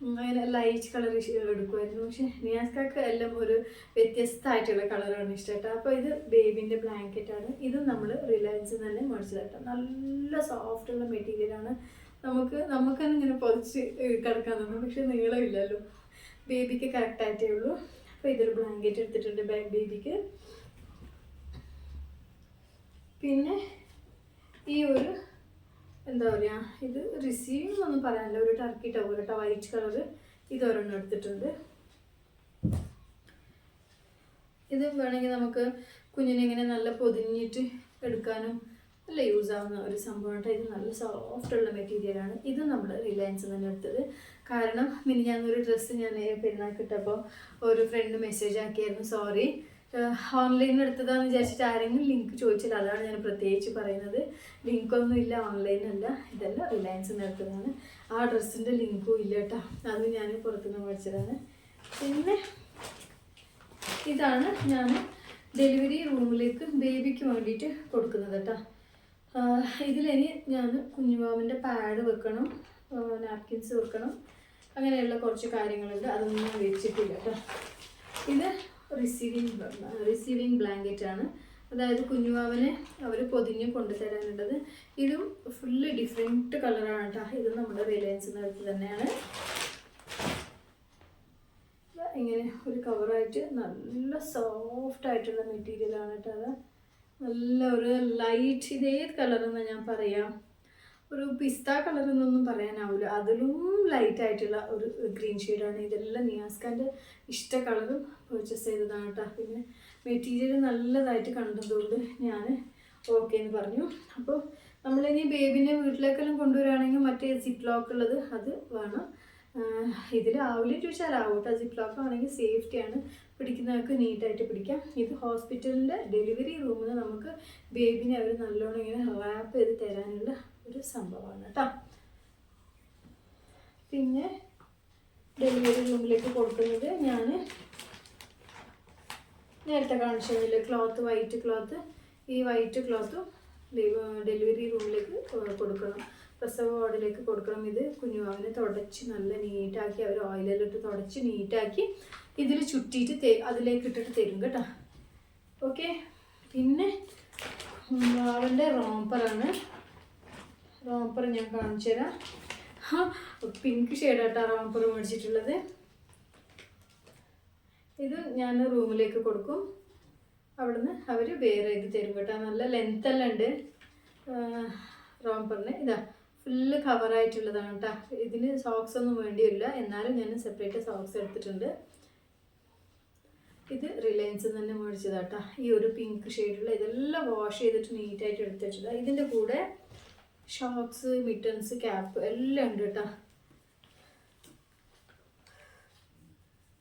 അങ്ങനെ ലൈറ്റ് കളർ എടുക്കുമായിരുന്നു. പക്ഷേ നിയാസ്കാക്ക് എല്ലാം ഒരു വ്യത്യസ്തമായിട്ടുള്ള കളറാണ് ഇഷ്ടം കേട്ടോ. അപ്പോൾ ഇത് ബേബിൻ്റെ ബ്ലാങ്കറ്റാണ്. ഇതും നമ്മൾ റിലയൻസിൽ തന്നെ മേടിച്ചത് കേട്ടോ. നല്ല സോഫ്റ്റുള്ള മെറ്റീരിയലാണ്. നമുക്ക് തന്നെ ഇങ്ങനെ പൊതിച്ച് കിടക്കാൻ തോന്നും, പക്ഷെ നീളമില്ലല്ലോ. ബേബിക്ക് കറക്റ്റായിട്ടേ ഉള്ളൂ. അപ്പോൾ ഇതൊരു ബ്ലാങ്കറ്റ് എടുത്തിട്ടുണ്ട് ബേബിക്ക്. പിന്നെ ഈ ഒരു എന്താ പറയുക, ഇത് റിസീവിംഗ് എന്നൊന്നും പറയാനില്ല, ഒരു ടർക്കി ടവൽ കേട്ടോ, വൈറ്റ് കളറ്. ഇതൊരെണ്ണം എടുത്തിട്ടുണ്ട്. ഇത് വേണമെങ്കിൽ നമുക്ക് കുഞ്ഞിനെ ഇങ്ങനെ നല്ല പൊതിഞ്ഞിട്ട് എടുക്കാനും നല്ല യൂസ് ആവുന്ന ഒരു സംഭവം കേട്ടോ. ഇത് നല്ല സോഫ്റ്റുള്ള മെറ്റീരിയലാണ്. ഇത് നമ്മൾ റിലയൻസിൽ നിന്ന് എടുത്തത്. കാരണം ഞാനൊരു ഡ്രസ്സ് ഞാൻ പെരുന്നാൾക്ക് ഇട്ടപ്പോൾ ഒരു ഫ്രണ്ട് മെസ്സേജ് ആക്കിയായിരുന്നു, സോറി ഓൺലൈനിൽ എടുത്തതാന്ന് വിചാരിച്ചിട്ട് ആരെങ്കിലും ലിങ്ക് ചോദിച്ചില്ല, അതാണ് ഞാൻ പ്രത്യേകിച്ച് പറയുന്നത്. ലിങ്കൊന്നും ഇല്ല, ഓൺലൈനല്ല, ഇതെല്ലാം റിലയൻസിൽ നിന്ന് എടുത്തതാണ്. ആ ഡ്രസ്സിൻ്റെ ലിങ്കും ഇല്ല കേട്ടോ, അത് ഞാൻ പുറത്തുനിന്ന് മേടിച്ചതാണ്. പിന്നെ ഇതാണ് ഞാൻ ഡെലിവറി റൂമിലേക്ക് ബേബിക്ക് വേണ്ടിയിട്ട് കൊടുക്കുന്നത് കേട്ടോ. ഇതിലിനി ഞാൻ കുഞ്ഞുമാവിൻ്റെ പാഡ് വെക്കണം, നാപ്കിൻസ് വെക്കണം, അങ്ങനെയുള്ള കുറച്ച് കാര്യങ്ങളുണ്ട്, അതൊന്നും ഞാൻ വെച്ചിട്ടില്ല കേട്ടോ. ഇത് റിസീവിങ് ബ്ലാങ്കറ്റ് ആണ്, അതായത് കുഞ്ഞുമാവനെ അവർ പൊതിഞ്ഞ് കൊണ്ടുതരാനുള്ളത്. ഇതും ഫുള്ള് ഡിഫറെൻറ്റ് കളറാണ് കേട്ടോ. ഇത് നമ്മുടെ റിലയൻസിൽ നിന്ന് എടുത്ത് തന്നെയാണ്. ഇങ്ങനെ ഒരു കവറായിട്ട് നല്ല സോഫ്റ്റ് ആയിട്ടുള്ള മെറ്റീരിയലാണ് കേട്ടോ. അത് നല്ല ഒരു ലൈറ്റ്, ഇതേത് കളറെന്ന് ഞാൻ പറയാം, ഒരു പിസ്ത കളർ എന്നൊന്നും പറയാനാവില്ല, അതിലും ലൈറ്റ് ആയിട്ടുള്ള ഒരു ഗ്രീൻ ഷെയ്ഡാണ്. ഇതെല്ലാം നിയാസ്കാൻ്റെ ഇഷ്ട കളറും പർച്ചേസ് ചെയ്തതാണ് കേട്ടോ. പിന്നെ മെറ്റീരിയൽ നല്ലതായിട്ട് കണ്ടതുകൊണ്ട് ഞാൻ ഓക്കെ എന്ന് പറഞ്ഞു. അപ്പോൾ നമ്മളിനി ബേബിനെ വീട്ടിലേക്കെല്ലാം കൊണ്ടുവരികയാണെങ്കിൽ മറ്റേ സിപ്പ് ലോക്ക് ഉള്ളത് അത് വേണം. ഇതിലാവില്ല ചോദിച്ചാൽ ആവും കേട്ടോ. സിപ്പ് ലോക്ക് ആണെങ്കിൽ സേഫ്റ്റിയാണ്, പിടിക്കുന്നവർക്ക് നീറ്റായിട്ട് പിടിക്കാം. ഇത് ഹോസ്പിറ്റലിൻ്റെ ഡെലിവറി റൂമിൽ നിന്ന് നമുക്ക് ബേബിനെ അവർ നല്ലോണം ഇങ്ങനെ റാപ്പ് ചെയ്ത് തരാനുള്ള ഒരു സംഭവമാണ് കേട്ടോ. പിന്നെ ഡെലിവറി റൂമിലേക്ക് കൊടുക്കുന്നത് ഞാൻ നേരത്തെ കാണിച്ചതിൽ ക്ലോത്ത്, വൈറ്റ് ക്ലോത്ത്, ഈ വൈറ്റ് ക്ലോത്തും ഡെലിവറി റൂമിലേക്ക് കൊടുക്കണം, പ്രസവ വാർഡിലേക്ക് കൊടുക്കണം. ഇത് കുഞ്ഞുമാവിനെ തുടച്ച് നല്ല നീറ്റാക്കി അവർ ഓയിലിട്ട് തുടച്ച് നീറ്റാക്കി ഇതിൽ ചുറ്റിയിട്ട് അതിലേക്ക് ഇട്ടിട്ട് തരും കേട്ടോ. ഓക്കെ. പിന്നെ മാവൻ്റെ റോംപ്പറാണ്. റോംപ്പർ ഞാൻ കാണിച്ചു തരാം. പിങ്ക് ഷെയ്ഡായിട്ടാണ് റോംപ്പർ മേടിച്ചിട്ടുള്ളത്. ഇത് ഞാൻ റൂമിലേക്ക് കൊടുക്കും, അവിടുന്ന് അവർ വേറെ ഇത് തരും കേട്ടോ. നല്ല ലെങ്ത്തെല്ലാം ഉണ്ട് റോംപ്പറിന്. ഇതാ ഫുള്ള് കവറായിട്ടുള്ളതാണ് കേട്ടോ. ഇതിന് സോക്സ് ഒന്നും വേണ്ടിയില്ല, എന്നാലും ഞാൻ സെപ്പറേറ്റ് സോക്സ് എടുത്തിട്ടുണ്ട്. ഇത് റിലയൻസിൽ തന്നെ മേടിച്ചതാട്ടോ. ഈ ഒരു പിങ്ക് ഷെയ്ഡുള്ള ഇതെല്ലാം വാഷ് ചെയ്തിട്ട് നീറ്റായിട്ട് എടുത്ത് വെച്ചതാണ്. ഇതിൻ്റെ കൂടെ ഷോക്സ്, മിറ്റൻസ്, ക്യാപ്പ് എല്ലാം ഉണ്ട് കേട്ടോ.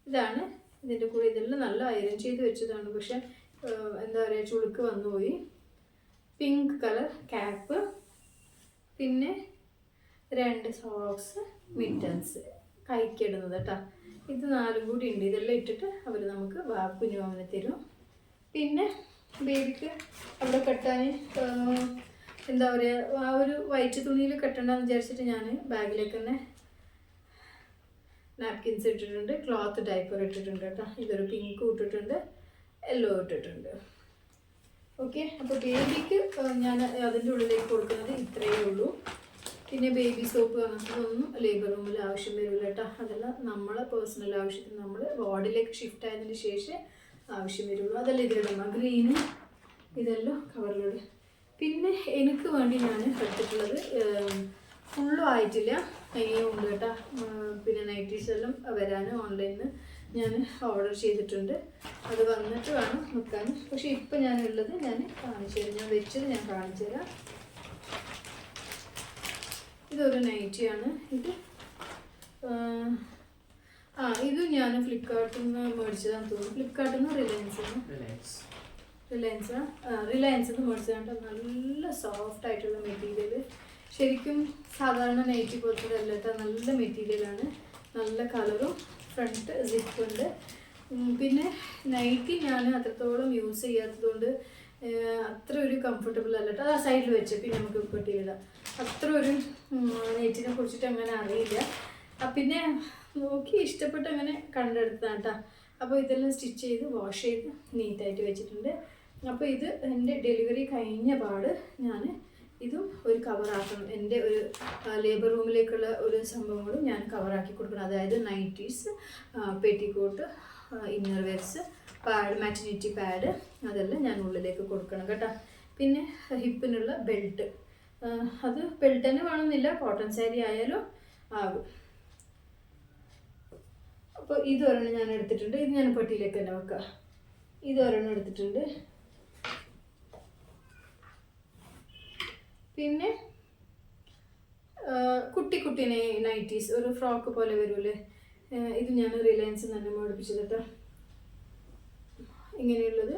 ഇതാണ് ഇതിൻ്റെ കൂടെ. ഇതെല്ലാം നല്ല അയരൺ ചെയ്ത് വെച്ചതാണ്, പക്ഷെ എന്താ പറയുക, ചുളുക്ക് വന്നുപോയി. പിങ്ക് കളർ ക്യാപ്പ്, പിന്നെ 2 സോക്സ്, മിറ്റൻസ് കൈക്കിടുന്നത് കേട്ടോ. ഇത് 4 കൂടി ഉണ്ട്. ഇതെല്ലാം ഇട്ടിട്ട് അവർ നമുക്ക് കുഞ്ഞുമാമനെ തരും. പിന്നെ ബേബിക്ക് അവിടെ കെട്ടാൻ എന്താ പറയുക, ആ ഒരു വൈറ്റ് തുണിയിൽ കെട്ടണ്ടെന്ന് വിചാരിച്ചിട്ട് ഞാൻ ബാഗിലേക്ക് തന്നെ നാപ്കിൻസ് ഇട്ടിട്ടുണ്ട്, ക്ലോത്ത് ഡൈപ്പർ ഇട്ടിട്ടുണ്ട് കേട്ടോ. ഇതൊരു പിങ്ക് ഇട്ടിട്ടുണ്ട്, യെല്ലോ ഇട്ടിട്ടുണ്ട്. ഓക്കെ, അപ്പോൾ ബേബിക്ക് ഞാൻ അതിൻ്റെ ഉള്ളിലേക്ക് കൊടുക്കുന്നത് ഇത്രയേ ഉള്ളൂ. പിന്നെ ബേബി സോപ്പ് അങ്ങനത്തൊന്നും ലേബർ റൂമിൽ ആവശ്യം വരില്ല കേട്ടോ. അതെല്ലാം നമ്മളെ പേഴ്സണൽ ആവശ്യത്തിന് നമ്മൾ വാർഡിലേക്ക് ഷിഫ്റ്റ് ആയതിന് ശേഷം ആവശ്യം വരുള്ളൂ. അതെല്ലാം ഇതിലിടണം. ഗ്രീനും ഇതെല്ലാം കവറിലിടും. പിന്നെ എനിക്ക് വേണ്ടി ഞാൻ എടുത്തിട്ടുള്ളത് ഫുള്ളും ആയിട്ടില്ല, ഇനിയും ഉണ്ട് കേട്ടോ. പിന്നെ നൈറ്റീസ് എല്ലാം വരാൻ ഓൺലൈനിൽ ഞാൻ ഓർഡർ ചെയ്തിട്ടുണ്ട്. അത് വന്നിട്ട് വേണം വെക്കാൻ. പക്ഷേ ഇപ്പം ഞാനുള്ളത് ഞാൻ കാണിച്ചു തരാം. ഞാൻ വെച്ചത് ഞാൻ കാണിച്ചു തരാം. ഇതൊരു നൈറ്റിയാണ്. ഇത് ഇത് ഞാൻ ഫ്ലിപ്കാർട്ടിൽ നിന്ന് മേടിച്ചതാന്ന് തോന്നുന്നു. ഫ്ലിപ്കാർട്ടിൽ നിന്ന് റിലയൻസിൽ നിന്ന് മേടിച്ചതാണ്. നല്ല സോഫ്റ്റ് ആയിട്ടുള്ള മെറ്റീരിയൽ. ശരിക്കും സാധാരണ നൈറ്റി പോലത്തെ അല്ലാത്ത നല്ല മെറ്റീരിയലാണ്. നല്ല കളറും ഫ്രണ്ട് സിപ്പുണ്ട്. പിന്നെ നൈറ്റി ഞാൻ അത്രത്തോളം യൂസ് ചെയ്യാത്തതുകൊണ്ട് അത്ര ഒരു കംഫർട്ടബിൾ അല്ല കേട്ടോ. അത് ആ സൈഡിൽ വെച്ച് പിന്നെ നമുക്ക് പെട്ടിയിടാം. അത്ര ഒരു നൈറ്റിനെ കുറിച്ചിട്ട് അങ്ങനെ അറിയില്ല. പിന്നെ നോക്കി ഇഷ്ടപ്പെട്ട് അങ്ങനെ കണ്ടെടുത്തതാണ് കേട്ടോ. അപ്പോൾ ഇതെല്ലാം സ്റ്റിച്ച് ചെയ്ത് വാഷ് ചെയ്ത് നീറ്റായിട്ട് വെച്ചിട്ടുണ്ട്. അപ്പോൾ ഇത് എൻ്റെ ഡെലിവറി കഴിഞ്ഞ പാട് ഞാൻ ഇതും ഒരു കവറാക്കണം. എൻ്റെ ഒരു ലേബർ റൂമിലേക്കുള്ള ഒരു സംഭവങ്ങളും ഞാൻ കവറാക്കി കൊടുക്കണം. അതായത് nighties, petticoat, inner wears, pad, maternity pad, അതെല്ലാം ഞാൻ ഉള്ളിലേക്ക് കൊടുക്കണം കേട്ടോ. പിന്നെ ഹിപ്പിനുള്ള ബെൽറ്റ്, അത് ബെൽറ്റ് തന്നെ വേണമെന്നില്ല, കോട്ടൺ സാരി ആയാലും ആകും. അപ്പോൾ ഇതൊരെണ്ണം ഞാൻ എടുത്തിട്ടുണ്ട്. ഇത് ഞാൻ പെട്ടിയിലേക്ക് തന്നെ വെക്കാം. ഇതൊരെണ്ണം എടുത്തിട്ടുണ്ട്. പിന്നെ കുട്ടി നൈറ്റീസ്, ഒരു ഫ്രോക്ക് പോലെ വരൂലേ, ഇത് ഞാൻ റിലയൻസിൽ തന്നെ മേടിപ്പിച്ചത് കേട്ടോ. ഇങ്ങനെയുള്ളത്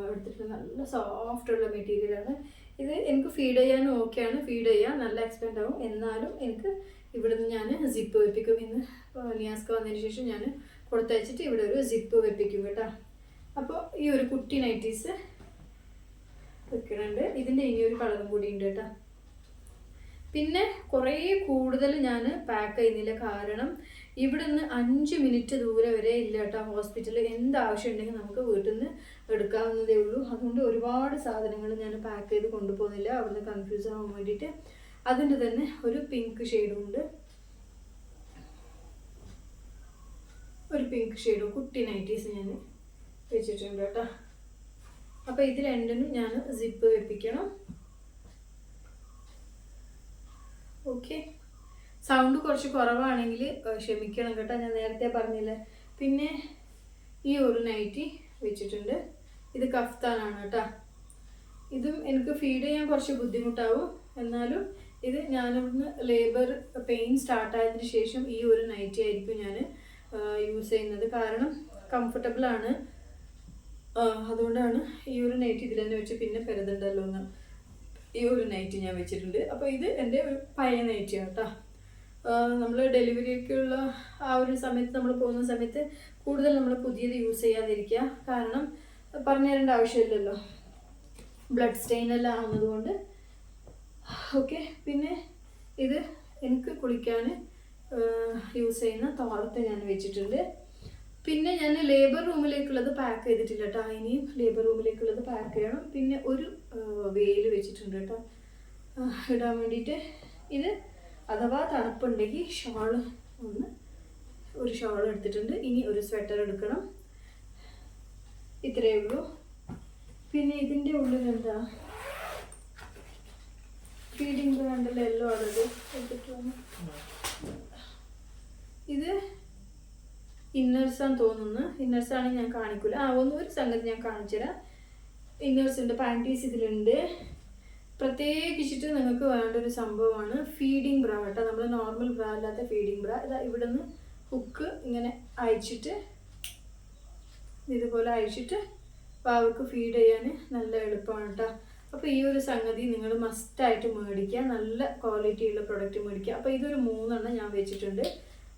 എടുത്തിട്ട് നല്ല സോഫ്റ്റുള്ള മെറ്റീരിയലാണ്. ഇത് എനിക്ക് ഫീഡ് ചെയ്യാനും ഓക്കെയാണ്. ഫീഡ് ചെയ്യാൻ നല്ല എക്സ്പെൻഡ് ആവും. എന്നാലും എനിക്ക് ഇവിടുന്ന് ഞാൻ സിപ്പ് വെപ്പിക്കും. ഇന്ന് നിയാസ്ക വന്നതിന് ശേഷം ഞാൻ കൊടുത്തയച്ചിട്ട് ഇവിടെ ഒരു സിപ്പ് വെപ്പിക്കും കേട്ടോ. അപ്പോൾ ഈ ഒരു കുട്ടി നൈറ്റീസ് വെക്കുന്നുണ്ട്. ഇതിൻ്റെ ഇനിയൊരു കളറും കൂടി ഉണ്ട് കേട്ടോ. പിന്നെ കുറേ കൂടുതൽ ഞാൻ പാക്ക് ചെയ്യുന്നില്ല, കാരണം ഇവിടുന്ന് 5 മിനിറ്റ് ദൂരെ വരെ ഇല്ല കേട്ടോ ഹോസ്പിറ്റലിൽ. എന്താവശ്യം ഉണ്ടെങ്കിൽ നമുക്ക് വീട്ടിൽ നിന്ന് എടുക്കാവുന്നതേ ഉള്ളൂ. അതുകൊണ്ട് ഒരുപാട് സാധനങ്ങൾ ഞാൻ പാക്ക് ചെയ്ത് കൊണ്ടുപോകുന്നില്ല, അവിടുന്ന് കൺഫ്യൂസ് ആവാൻ വേണ്ടിയിട്ട്. അതിൻ്റെ തന്നെ ഒരു പിങ്ക് ഷെയ്ഡും ഉണ്ട്, ഒരു പിങ്ക് ഷെയ്ഡും കുട്ടി നൈറ്റീസ് ഞാൻ വെച്ചിട്ടുണ്ട് കേട്ടോ. അപ്പോൾ ഇത് രണ്ടിനും ഞാൻ സിപ്പ് വെപ്പിക്കണം. ഓക്കെ, സൗണ്ട് കുറച്ച് കുറവാണെങ്കിൽ ക്ഷമിക്കണം കേട്ടോ, ഞാൻ നേരത്തെ പറഞ്ഞില്ലേ. പിന്നെ ഈ ഒരു നൈറ്റി വെച്ചിട്ടുണ്ട്. ഇത് കഫ്താനാണ് കേട്ടോ. ഇതും എനിക്ക് ഫീഡ് ചെയ്യാൻ കുറച്ച് ബുദ്ധിമുട്ടാവും. എന്നാലും ഇത് ഞാനിവിടുന്ന് ലേബർ പെയിൻ സ്റ്റാർട്ടായതിന് ശേഷം ഈ ഒരു നൈറ്റി ആയിരിക്കും ഞാൻ യൂസ് ചെയ്യുന്നത്. കാരണം കംഫർട്ടബിളാണ്. അതുകൊണ്ടാണ് ഈ ഒരു നൈറ്റ് ഇതിൽ തന്നെ വെച്ച് പിന്നെ പെരുതുണ്ടല്ലോ എന്ന് ഈ ഒരു നൈറ്റ് ഞാൻ വെച്ചിട്ടുണ്ട്. അപ്പോൾ ഇത് എൻ്റെ ഒരു പഴയ നൈറ്റിയാണ് കേട്ടോ. നമ്മൾ ഡെലിവറിയൊക്കെയുള്ള ആ ഒരു സമയത്ത് നമ്മൾ പോകുന്ന സമയത്ത് കൂടുതൽ നമ്മൾ പുതിയത് യൂസ് ചെയ്യാതിരിക്കുക. കാരണം പറഞ്ഞു തരേണ്ട ആവശ്യമില്ലല്ലോ, ബ്ലഡ് സ്റ്റെയിൻ എല്ലാം ആവുന്നതുകൊണ്ട്. ഓക്കെ, പിന്നെ ഇത് എനിക്ക് കുളിക്കാൻ യൂസ് ചെയ്യുന്ന തോർത്ത് ഞാൻ വെച്ചിട്ടുണ്ട്. പിന്നെ ഞാൻ ലേബർ റൂമിലേക്കുള്ളത് പാക്ക് ചെയ്തിട്ടില്ല കേട്ടോ. ഇനിയും ലേബർ റൂമിലേക്കുള്ളത് പാക്ക് ചെയ്യണം. പിന്നെ ഒരു വെയിൽ വെച്ചിട്ടുണ്ട് കേട്ടോ ഇടാൻ വേണ്ടിയിട്ട്. ഇത് അഥവാ തണുപ്പുണ്ടെങ്കിൽ ഷോള് ഒരു ഷോൾ എടുത്തിട്ടുണ്ട്. ഇനി ഒരു സ്വെറ്റർ എടുക്കണം. ഇത്രയേ ഉള്ളൂ. പിന്നെ ഇതിൻ്റെ ഉള്ളിൽ എന്താ, ഫീഡിങ് ബ്രാൻഡിലെ എല്ലോ ആണത് എടുത്തിട്ട് വന്നു. ഇത് ഇന്നേഴ്സാന്ന് തോന്നുന്നു. ഇന്നേഴ്സ് ആണെങ്കിൽ ഞാൻ കാണിക്കൂല. ഒരു സംഗതി ഞാൻ കാണിച്ചുതരാം. ഇന്നേഴ്സ് ഉണ്ട്, പാൻറ്റീസ് ഇതിലുണ്ട്. പ്രത്യേകിച്ചിട്ട് നിങ്ങൾക്ക് വേണ്ട ഒരു സംഭവമാണ് ഫീഡിങ് ബ്രാ കേട്ടോ. നമ്മൾ നോർമൽ ബ്രാ അല്ലാത്ത ഫീഡിങ് ബ്രാ. ഇതാ ഇവിടെ നിന്ന് ഹുക്ക് ഇങ്ങനെ അയച്ചിട്ട് ഇതുപോലെ അയച്ചിട്ട് പാവക്ക് ഫീഡ് ചെയ്യാൻ നല്ല എളുപ്പമാണ് കേട്ടോ. അപ്പോൾ ഈ ഒരു സംഗതി നിങ്ങൾ മസ്റ്റായിട്ട് മേടിക്കുക. നല്ല ക്വാളിറ്റിയുള്ള പ്രൊഡക്റ്റ് മേടിക്കുക. അപ്പോൾ ഇതൊരു 3 ഞാൻ വെച്ചിട്ടുണ്ട്.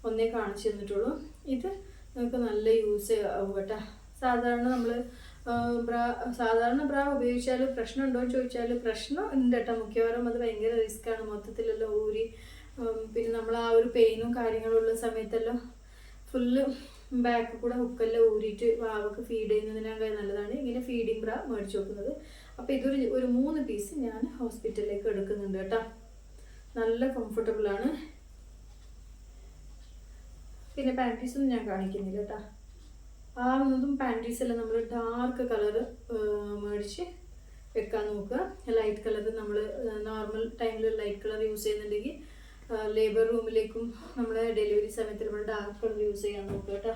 ഒന്നേ കാണിച്ചു തന്നിട്ടുള്ളൂ. ഇത് നിങ്ങൾക്ക് നല്ല യൂസ് ആവും കേട്ടോ. സാധാരണ നമ്മൾ സാധാരണ ബ്രാ ഉപയോഗിച്ചാൽ പ്രശ്നം ഉണ്ടോ എന്ന് ചോദിച്ചാൽ പ്രശ്നം ഉണ്ട് കേട്ടോ. മിക്കവാറും അത് ഭയങ്കര റിസ്ക്കാണ്. മൊത്തത്തിലെല്ലാം ഊരി പിന്നെ നമ്മൾ ആ ഒരു പെയിനും കാര്യങ്ങളും ഉള്ള സമയത്തെല്ലാം ഫുള്ള് ബാക്ക് കൂടെ ഹുക്കെല്ലാം ഊരിയിട്ട് വാവക്ക് ഫീഡ് ചെയ്യുന്നതിനേക്കാൾ നല്ലതാണ് ഇങ്ങനെ ഫീഡിങ് ബ്രാ മേടിച്ച് വെക്കുന്നത്. അപ്പോൾ ഒരു 3 പീസ് ഞാൻ ഹോസ്പിറ്റലിലേക്ക് എടുക്കുന്നുണ്ട് കേട്ടോ. നല്ല കംഫർട്ടബിളാണ്. പിന്നെ പാൻറ്റീസൊന്നും ഞാൻ കാണിക്കുന്നില്ല കേട്ടോ. ആവുന്നതും പാൻറ്റീസെല്ലാം നമ്മൾ ഡാർക്ക് കളറ് മേടിച്ച് വെക്കാൻ നോക്കുക. ലൈറ്റ് കളർ നമ്മൾ നോർമൽ ടൈമിൽ ലൈറ്റ് കളർ യൂസ് ചെയ്യുന്നുണ്ടെങ്കിൽ ലേബർ റൂമിലേക്കും നമ്മളെ ഡെലിവറി സമയത്ത് നമ്മൾ ഡാർക്ക് കളർ യൂസ് ചെയ്യാൻ നോക്കുക കേട്ടോ.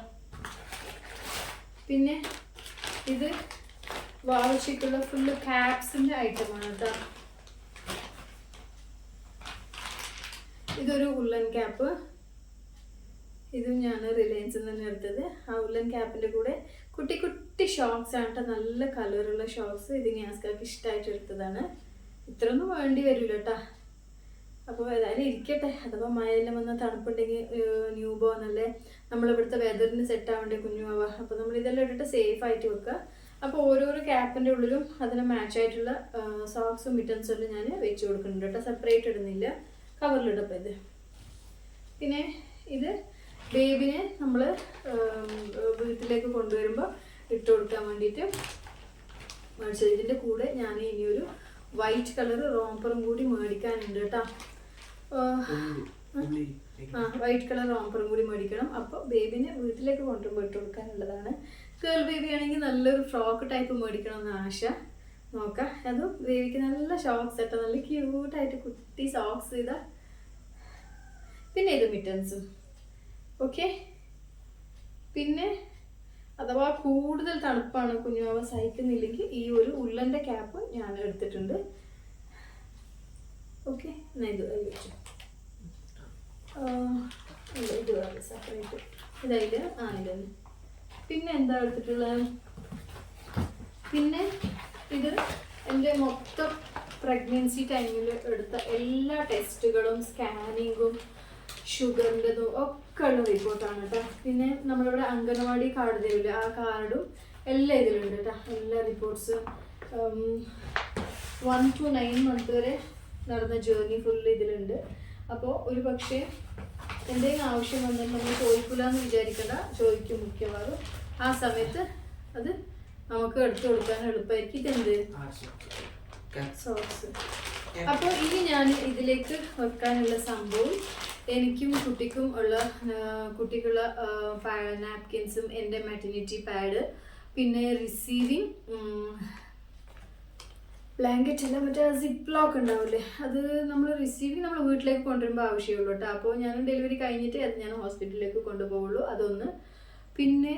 പിന്നെ ഇത് വാവശിക്കുള്ള ഫുള്ള് ക്യാപ്സിൻ്റെ ഐറ്റമാണ് കേട്ടോ. ഇതൊരു ഉള്ളൻ ക്യാപ്പ്. ഇതും ഞാൻ റിലയൻസിൽ നിന്ന് എടുത്തത്. ആ ഉള്ളൻ ക്യാപ്പിൻ്റെ കൂടെ കുട്ടി കുട്ടി ഷോക്സ് ആണ് കേട്ടോ. നല്ല കളറുള്ള ഷോക്സ്. ഇത് ഞാസ്കാർക്ക് ഇഷ്ടമായിട്ട് എടുത്തതാണ്. ഇത്രയൊന്നും വേണ്ടി വരില്ല കേട്ടോ. അപ്പോൾ ഏതായാലും ഇരിക്കട്ടെ. അഥവാ മഴയെല്ലാം വന്നാൽ തണുപ്പുണ്ടെങ്കിൽ ന്യൂ ബോൺ അല്ലേ, നമ്മളിവിടുത്തെ വെതറിന് സെറ്റ് ആവേണ്ട കുഞ്ഞുമാവാ. അപ്പോൾ നമ്മൾ ഇതെല്ലാം ഇട്ടിട്ട് സേഫ് ആയിട്ട് വെക്കുക. അപ്പോൾ ഓരോരോ ക്യാപ്പിൻ്റെ ഉള്ളിലും അതിന് മാച്ചായിട്ടുള്ള സോക്സും മിറ്റൻസും എല്ലാം ഞാൻ വെച്ച് കൊടുക്കുന്നുണ്ട് കേട്ടോ. സെപ്പറേറ്റ് ഇടുന്നില്ല, കവറിലിടപ്പോൾ ഇത്. പിന്നെ ഇത് ബേബിനെ നമ്മൾ വീട്ടിലേക്ക് കൊണ്ടുവരുമ്പോൾ ഇട്ട് കൊടുക്കാൻ വേണ്ടിയിട്ട് മേടിച്ചത്. ഇതിൻ്റെ കൂടെ ഞാൻ ഇനിയൊരു വൈറ്റ് കളർ റോംപ്പറും കൂടി മേടിക്കാനുണ്ട് കേട്ടോ. വൈറ്റ് കളർ റോംപ്പറും കൂടി മേടിക്കണം. അപ്പോൾ ബേബിനെ വീട്ടിലേക്ക് കൊണ്ടുവരുമ്പോൾ ഇട്ട് കൊടുക്കാനുള്ളതാണ്. ഗേൾ ബേബി ആണെങ്കിൽ നല്ലൊരു ഫ്രോക്ക് ടൈപ്പ് മേടിക്കണം എന്ന് ആശ. നോക്കാം. അതും ബേബിക്ക് നല്ല ഷോക്സ് കേട്ടോ. നല്ല ക്യൂട്ടായിട്ട് കുട്ടി സോക്സ് ഇതാ. പിന്നെ ഇത് മിറ്റൻസും. ഓക്കെ. പിന്നെ അഥവാ കൂടുതൽ തണുപ്പാണ് കുഞ്ഞുമാവ സഹിക്കുന്നില്ലെങ്കിൽ ഈ ഒരു ഉള്ളൻ്റെ ക്യാപ്പ് ഞാൻ എടുത്തിട്ടുണ്ട്. ഓക്കെ. എന്നാൽ ഇത് വെച്ചു ഇത് വേറെ സെപ്പറേറ്റ് ഇതായില്ല. ഇതന്നെ. പിന്നെ എന്താ എടുത്തിട്ടുള്ളത്? പിന്നെ ഇത് എൻ്റെ മൊത്തം പ്രഗ്നൻസി ടൈമിൽ എടുത്ത എല്ലാ ടെസ്റ്റുകളും സ്കാനിങ്ങും ഷുഗറിൻ്റെതും ഒക്കെ ഉള്ള റിപ്പോർട്ടാണ് കേട്ടോ. പിന്നെ നമ്മളിവിടെ അംഗനവാടി കാർഡ് തരില്ല, ആ കാർഡും എല്ലാം ഇതിലുണ്ട് കേട്ടോ. എല്ലാ റിപ്പോർട്ട്സും 1 to 9 month വരെ നടന്ന ജേർണി ഫുള്ള് ഇതിലുണ്ട്. അപ്പോൾ ഒരു പക്ഷേ എന്തെങ്കിലും ആവശ്യം വന്നാൽ നമ്മൾ ചോദിക്കില്ല എന്ന് വിചാരിക്കണ്ട, ചോദിക്കും മിക്കവാറും. ആ സമയത്ത് അത് നമുക്ക് എടുത്തു കൊടുക്കാൻ എളുപ്പമായിരിക്കും. ഇതെന്ത് സോക്സ്. അപ്പോൾ ഇനി ഞാൻ ഇതിലേക്ക് വെക്കാനുള്ള സംഭവം എനിക്കും കുട്ടിക്കും ഉള്ള കുട്ടിക്കുള്ള നാപ്കിൻസും എൻ്റെ മെറ്റർനിറ്റി പാഡ്, പിന്നെ റിസീവിങ് ബ്ലാങ്കറ്റ് എല്ലാം മറ്റേ സിപ്പ് ലോക്ക് ഉണ്ടാവില്ലേ, അത് നമ്മൾ റിസീവിങ് നമ്മൾ വീട്ടിലേക്ക് കൊണ്ടുവരുമ്പോൾ ആവശ്യമുള്ളൂ കേട്ടോ. അപ്പോൾ ഞാൻ ഡെലിവറി കഴിഞ്ഞിട്ട് അത് ഞാൻ ഹോസ്പിറ്റലിലേക്ക് കൊണ്ടുപോകുള്ളൂ. അതൊന്ന്. പിന്നെ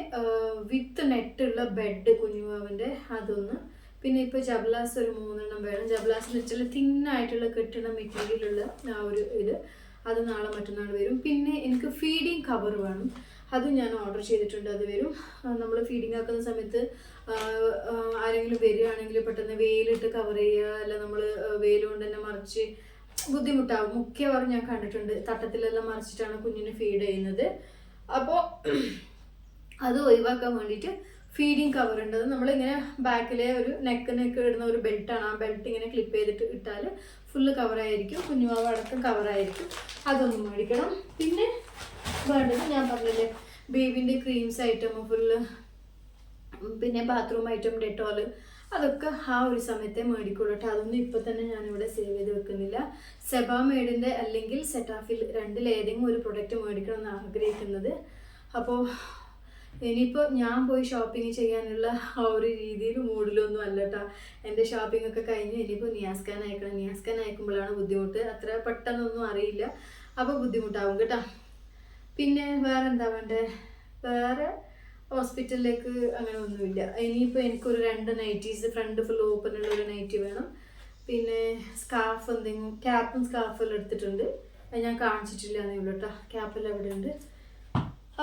വിത്ത് നെറ്റുള്ള ബെഡ് കുഞ്ഞുവാവിൻ്റെ അതൊന്ന്. പിന്നെ ഇപ്പോൾ ജബ്ലാസ് ഒരു 3 വേണം. ജബ്ലാസിൽ വെച്ചാൽ തിന്നായിട്ടുള്ള കെട്ടുന്ന മെറ്റീരിയലുള്ള ആ ഒരു ഇത്, അത് നാളെ മറ്റന്നാൾ വരും. പിന്നെ എനിക്ക് ഫീഡിങ് കവർ വേണം, അതും ഞാൻ ഓർഡർ ചെയ്തിട്ടുണ്ട്. അത് വരും. നമ്മൾ ഫീഡിങ് ആക്കുന്ന സമയത്ത് ആരെങ്കിലും വരികയാണെങ്കിൽ പെട്ടെന്ന് വെയിലിട്ട് കവർ ചെയ്യുക, അല്ല നമ്മൾ വെയിൽ കൊണ്ട് തന്നെ മറിച്ച് ബുദ്ധിമുട്ടാവും. മിക്കവാറും ഞാൻ കണ്ടിട്ടുണ്ട് തട്ടത്തിലെല്ലാം മറിച്ചിട്ടാണ് കുഞ്ഞിന് ഫീഡ് ചെയ്യുന്നത്. അപ്പോൾ അത് ഒഴിവാക്കാൻ വേണ്ടിയിട്ട് ഫീഡിങ് കവർ ഉണ്ട്. അത് നമ്മളിങ്ങനെ ബാക്കിലെ ഒരു നെക്ക് ഇടുന്ന ഒരു ബെൽറ്റാണ്. ആ ബെൽറ്റ് ഇങ്ങനെ ക്ലിപ്പ് ചെയ്തിട്ട് ഇട്ടാൽ ഫുള്ള് കവറായിരിക്കും, കുഞ്ഞുമാവ് അടക്കം കവറായിരിക്കും. അതൊന്നും മേടിക്കണം. പിന്നെ വേണ്ടത് ഞാൻ പറഞ്ഞില്ലേ, ബേബിൻ്റെ ക്രീംസ് ഐറ്റം ഫുള്ള്, പിന്നെ ബാത്റൂം ഐറ്റം, ഡെറ്റോൾ, അതൊക്കെ ആ ഒരു സമയത്തെ മേടിക്കുള്ളൂ കേട്ടോ. അതൊന്നും ഇപ്പോൾ തന്നെ ഞാനിവിടെ സേവ് ചെയ്ത് വെക്കുന്നില്ല. സെബാമേഡിൻ്റെ അല്ലെങ്കിൽ സെറ്റാഫിൽ രണ്ടിലേതെങ്കിലും ഒരു പ്രൊഡക്റ്റ് മേടിക്കണം എന്ന് ആഗ്രഹിക്കുന്നത്. അപ്പോൾ ഇനിയിപ്പോൾ ഞാൻ പോയി ഷോപ്പിംഗ് ചെയ്യാനുള്ള ആ ഒരു രീതിയിൽ മൂഡിലൊന്നും അല്ല കേട്ടോ. എൻ്റെ ഷോപ്പിംഗ് ഒക്കെ കഴിഞ്ഞ് ഇനിയിപ്പോൾ നിയാസ്കാൻ അയക്കണം. നിയാസ്കാൻ അയക്കുമ്പോഴാണ് ബുദ്ധിമുട്ട്. അത്ര പെട്ടെന്നൊന്നും അറിയില്ല, അപ്പോൾ ബുദ്ധിമുട്ടാവും കേട്ടോ. പിന്നെ വേറെ എന്താ വേണ്ടേ? വേറെ ഹോസ്പിറ്റലിലേക്ക് അങ്ങനെ ഒന്നുമില്ല. ഇനിയിപ്പോൾ എനിക്കൊരു 2 നൈറ്റീസ്, ഫ്രണ്ട് ഫുൾ ഓപ്പൺ ഉള്ള ഒരു നൈറ്റി വേണം. പിന്നെ സ്കാർഫ് എന്തെങ്കിലും, ക്യാപ്പും സ്കാർഫെല്ലാം എടുത്തിട്ടുണ്ട്. അത് ഞാൻ കാണിച്ചിട്ടില്ല എന്നേ ഉള്ളൂ കേട്ടോ. ക്യാപ്പെല്ലാം അവിടെ ഉണ്ട്.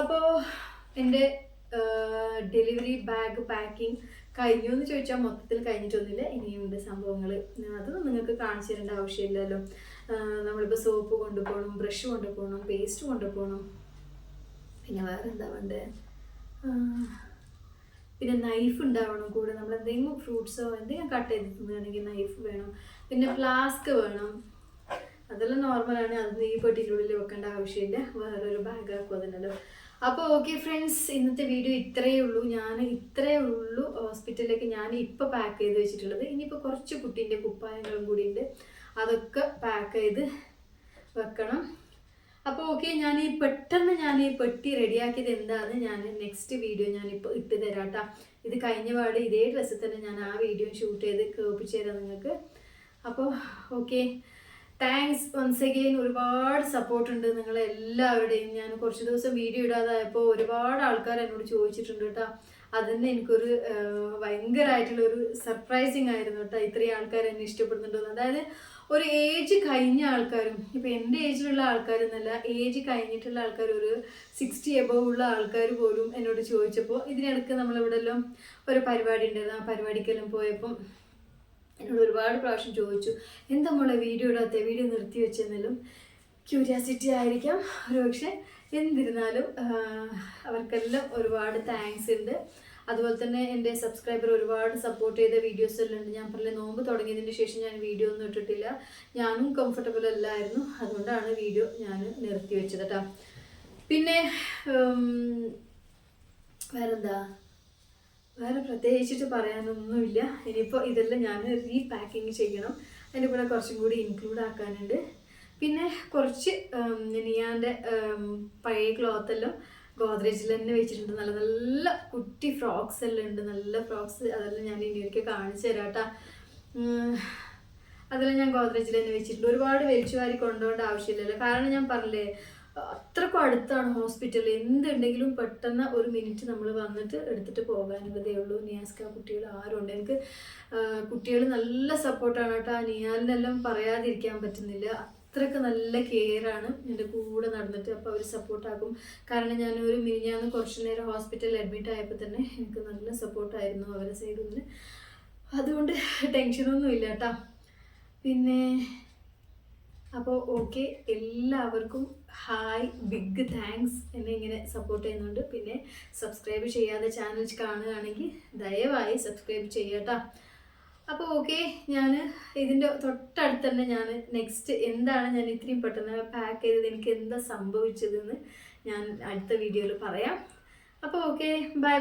അപ്പോൾ എൻ്റെ ഡെലിവറി ബാഗ് പാക്കിംഗ് കഴിഞ്ഞു എന്ന് ചോദിച്ചാൽ മൊത്തത്തിൽ കഴിഞ്ഞിട്ടൊന്നുമില്ല, ഇനിയുണ്ട് സംഭവങ്ങൾ. അതൊന്നും നിങ്ങൾക്ക് കാണിച്ചു തരേണ്ട ആവശ്യമില്ലല്ലോ. നമ്മളിപ്പോൾ സോപ്പ് കൊണ്ടുപോകണം, ബ്രഷ് കൊണ്ടുപോകണം, പേസ്റ്റ് കൊണ്ടുപോകണം. പിന്നെ വേറെ എന്താ വേണ്ടേ? പിന്നെ നൈഫ് ഉണ്ടാവണം കൂടെ. നമ്മൾ എന്തെങ്കിലും ഫ്രൂട്ട്സോ എന്തെങ്കിലും കട്ട് ചെയ്ത് തിന്നുകയാണെങ്കിൽ നൈഫ് വേണം. പിന്നെ ഫ്ലാസ്ക് വേണം. അതെല്ലാം നോർമലാണ്, അതൊന്നും ഈ പെട്ടിൻ്റെ ഉള്ളിൽ വെക്കേണ്ട ആവശ്യമില്ല. വേറൊരു ബാഗ് ആക്കും അതിനല്ലോ. അപ്പോൾ ഓക്കെ ഫ്രണ്ട്സ്, ഇന്നത്തെ വീഡിയോ ഇത്രയേ ഉള്ളൂ. ഹോസ്പിറ്റലിലേക്ക് ഞാൻ ഇപ്പോൾ പാക്ക് ചെയ്ത് വെച്ചിട്ടുള്ളത്. ഇനിയിപ്പോൾ കുറച്ച് കുട്ടീൻ്റെ കുപ്പായങ്ങളും കൂടി ഉണ്ട്, അതൊക്കെ പാക്ക് ചെയ്ത് വെക്കണം. അപ്പോൾ ഓക്കെ, പെട്ടെന്ന് ഞാൻ ഈ പെട്ടി റെഡിയാക്കിയത് എന്താണെന്ന് ഞാൻ നെക്സ്റ്റ് വീഡിയോ ഞാനിപ്പോൾ ഇട്ട് തരാം കേട്ടോ. ഇത് കഴിഞ്ഞ പാട് ഇതേ ഡ്രസ്സിൽ തന്നെ ഞാൻ ആ വീഡിയോ ഷൂട്ട് ചെയ്ത് കേൾപ്പിച്ചു തരാം നിങ്ങൾക്ക്. അപ്പോൾ ഓക്കെ, താങ്ക്സ് വൺസ് അഗെയിൻ. ഒരുപാട് സപ്പോർട്ടുണ്ട് നിങ്ങളെല്ലാവരുടെയും. ഞാൻ കുറച്ച് ദിവസം വീഡിയോ ഇടാതായപ്പോൾ ഒരുപാട് ആൾക്കാർ എന്നോട് ചോദിച്ചിട്ടുണ്ട് കേട്ടോ. അതിന് എനിക്കൊരു ഭയങ്കരമായിട്ടുള്ളൊരു സർപ്രൈസിങ് ആയിരുന്നു കേട്ടോ, ഇത്രയും ആൾക്കാർ എന്നെ ഇഷ്ടപ്പെടുന്നുണ്ടെന്ന്. അതായത് ഒരു ഏജ് കഴിഞ്ഞ ആൾക്കാരും, ഇപ്പം എൻ്റെ ഏജിലുള്ള ആൾക്കാരെന്നല്ല, ഏജ് കഴിഞ്ഞിട്ടുള്ള ആൾക്കാർ, ഒരു 60 എബോവ് ഉള്ള ആൾക്കാർ പോലും എന്നോട് ചോദിച്ചപ്പോൾ, ഇതിനിടയ്ക്ക് നമ്മളിവിടെ എല്ലാം ഒരു പരിപാടി ഉണ്ടായിരുന്നു. ആ പരിപാടിക്കെല്ലാം പോയപ്പം എന്നോട് ഒരുപാട് പ്രാവശ്യം ചോദിച്ചു, എന്താ മോളെ വീഡിയോ ഇടാത്ത, വീഡിയോ നിർത്തി വെച്ചെന്നാലും. ക്യൂരിയാസിറ്റി ആയിരിക്കാം ഒരു പക്ഷേ. എന്നിരുന്നാലും അവർക്കെല്ലാം ഒരുപാട് താങ്ക്സ് ഉണ്ട്. അതുപോലെ തന്നെ എൻ്റെ സബ്സ്ക്രൈബർ ഒരുപാട് സപ്പോർട്ട് ചെയ്ത വീഡിയോസ് എല്ലാം ഉണ്ട്. ഞാൻ പറഞ്ഞ നോമ്പ് തുടങ്ങിയതിന് ശേഷം ഞാൻ വീഡിയോ ഒന്നും ഇട്ടിട്ടില്ല. ഞാനും കംഫർട്ടബിൾ അല്ലായിരുന്നു, അതുകൊണ്ടാണ് വീഡിയോ ഞാൻ നിർത്തി വെച്ചത് കേട്ടോ. പിന്നെ വേറെ പ്രത്യേകിച്ചിട്ട് പറയാനൊന്നുമില്ല. ഇനിയിപ്പോൾ ഇതെല്ലാം ഞാൻ റീപാക്കിങ് ചെയ്യണം. അതിൻ്റെ കൂടെ കുറച്ചും കൂടി ഇൻക്ലൂഡ് ആക്കാനുണ്ട്. പിന്നെ കുറച്ച് നിയാൻ്റെ പഴയ ക്ലോത്തെല്ലാം ഗോദ്രേജിൽ തന്നെ വെച്ചിട്ടുണ്ട്. നല്ല നല്ല കുട്ടി ഫ്രോക്സ് എല്ലാം ഉണ്ട്, നല്ല ഫ്രോക്സ്. അതെല്ലാം ഞാൻ ഇനി ഒരിക്കൽ കാണിച്ചു തരാം കേട്ടോ. അതെല്ലാം ഞാൻ ഗോദ്രേജിൽ തന്നെ വെച്ചിട്ടുണ്ട്. ഒരുപാട് വലിച്ചു വാരി കൊണ്ടുപോകേണ്ട ആവശ്യമില്ലല്ലോ, കാരണം ഞാൻ പറഞ്ഞില്ലേ അത്രക്കും അടുത്താണ് ഹോസ്പിറ്റൽ. എന്തുണ്ടെങ്കിലും പെട്ടെന്ന് ഒരു മിനിറ്റ് നമ്മൾ വന്നിട്ട് എടുത്തിട്ട് പോകാനുള്ളതേ ഉള്ളൂ. നിയാസ്ക കുട്ടികൾ ആരുണ്ട്, എനിക്ക് കുട്ടികൾ നല്ല സപ്പോർട്ടാണ് കേട്ടോ. നിയാലിനെല്ലാം പറയാതിരിക്കാൻ പറ്റുന്നില്ല, അത്രയ്ക്ക് നല്ല കെയറാണ് എൻ്റെ കൂടെ നടന്നിട്ട്. അപ്പോൾ അവർ സപ്പോർട്ടാക്കും. കാരണം ഞാനൊരു മിനിഞ്ഞാന്ന് കുറച്ച് നേരം ഹോസ്പിറ്റലിൽ അഡ്മിറ്റ് ആയപ്പോൾ തന്നെ എനിക്ക് നല്ല സപ്പോർട്ടായിരുന്നു അവരുടെ സൈഡിൽ നിന്ന്. അതുകൊണ്ട് ടെൻഷനൊന്നും ഇല്ല കേട്ടോ. പിന്നെ അപ്പോൾ ഓക്കെ, എല്ലാവർക്കും ഹായ്, ബിഗ് താങ്ക്സ് എന്നെ ഇങ്ങനെ സപ്പോർട്ട് ചെയ്യുന്നുണ്ട്. പിന്നെ സബ്സ്ക്രൈബ് ചെയ്യാതെ ചാനൽ കാണുകയാണെങ്കിൽ ദയവായി സബ്സ്ക്രൈബ് ചെയ്യാട്ടോ. അപ്പോൾ ഓക്കെ, ഞാൻ ഇതിൻ്റെ തൊട്ടടുത്ത് തന്നെ ഞാൻ നെക്സ്റ്റ് എന്താണ് ഞാൻ ഇത്രയും പെട്ടെന്ന് പാക്ക് ചെയ്തത്, എനിക്ക് എന്താ സംഭവിച്ചതെന്ന് ഞാൻ അടുത്ത വീഡിയോയിൽ പറയാം. അപ്പോൾ ഓക്കെ, ബൈ ബൈ.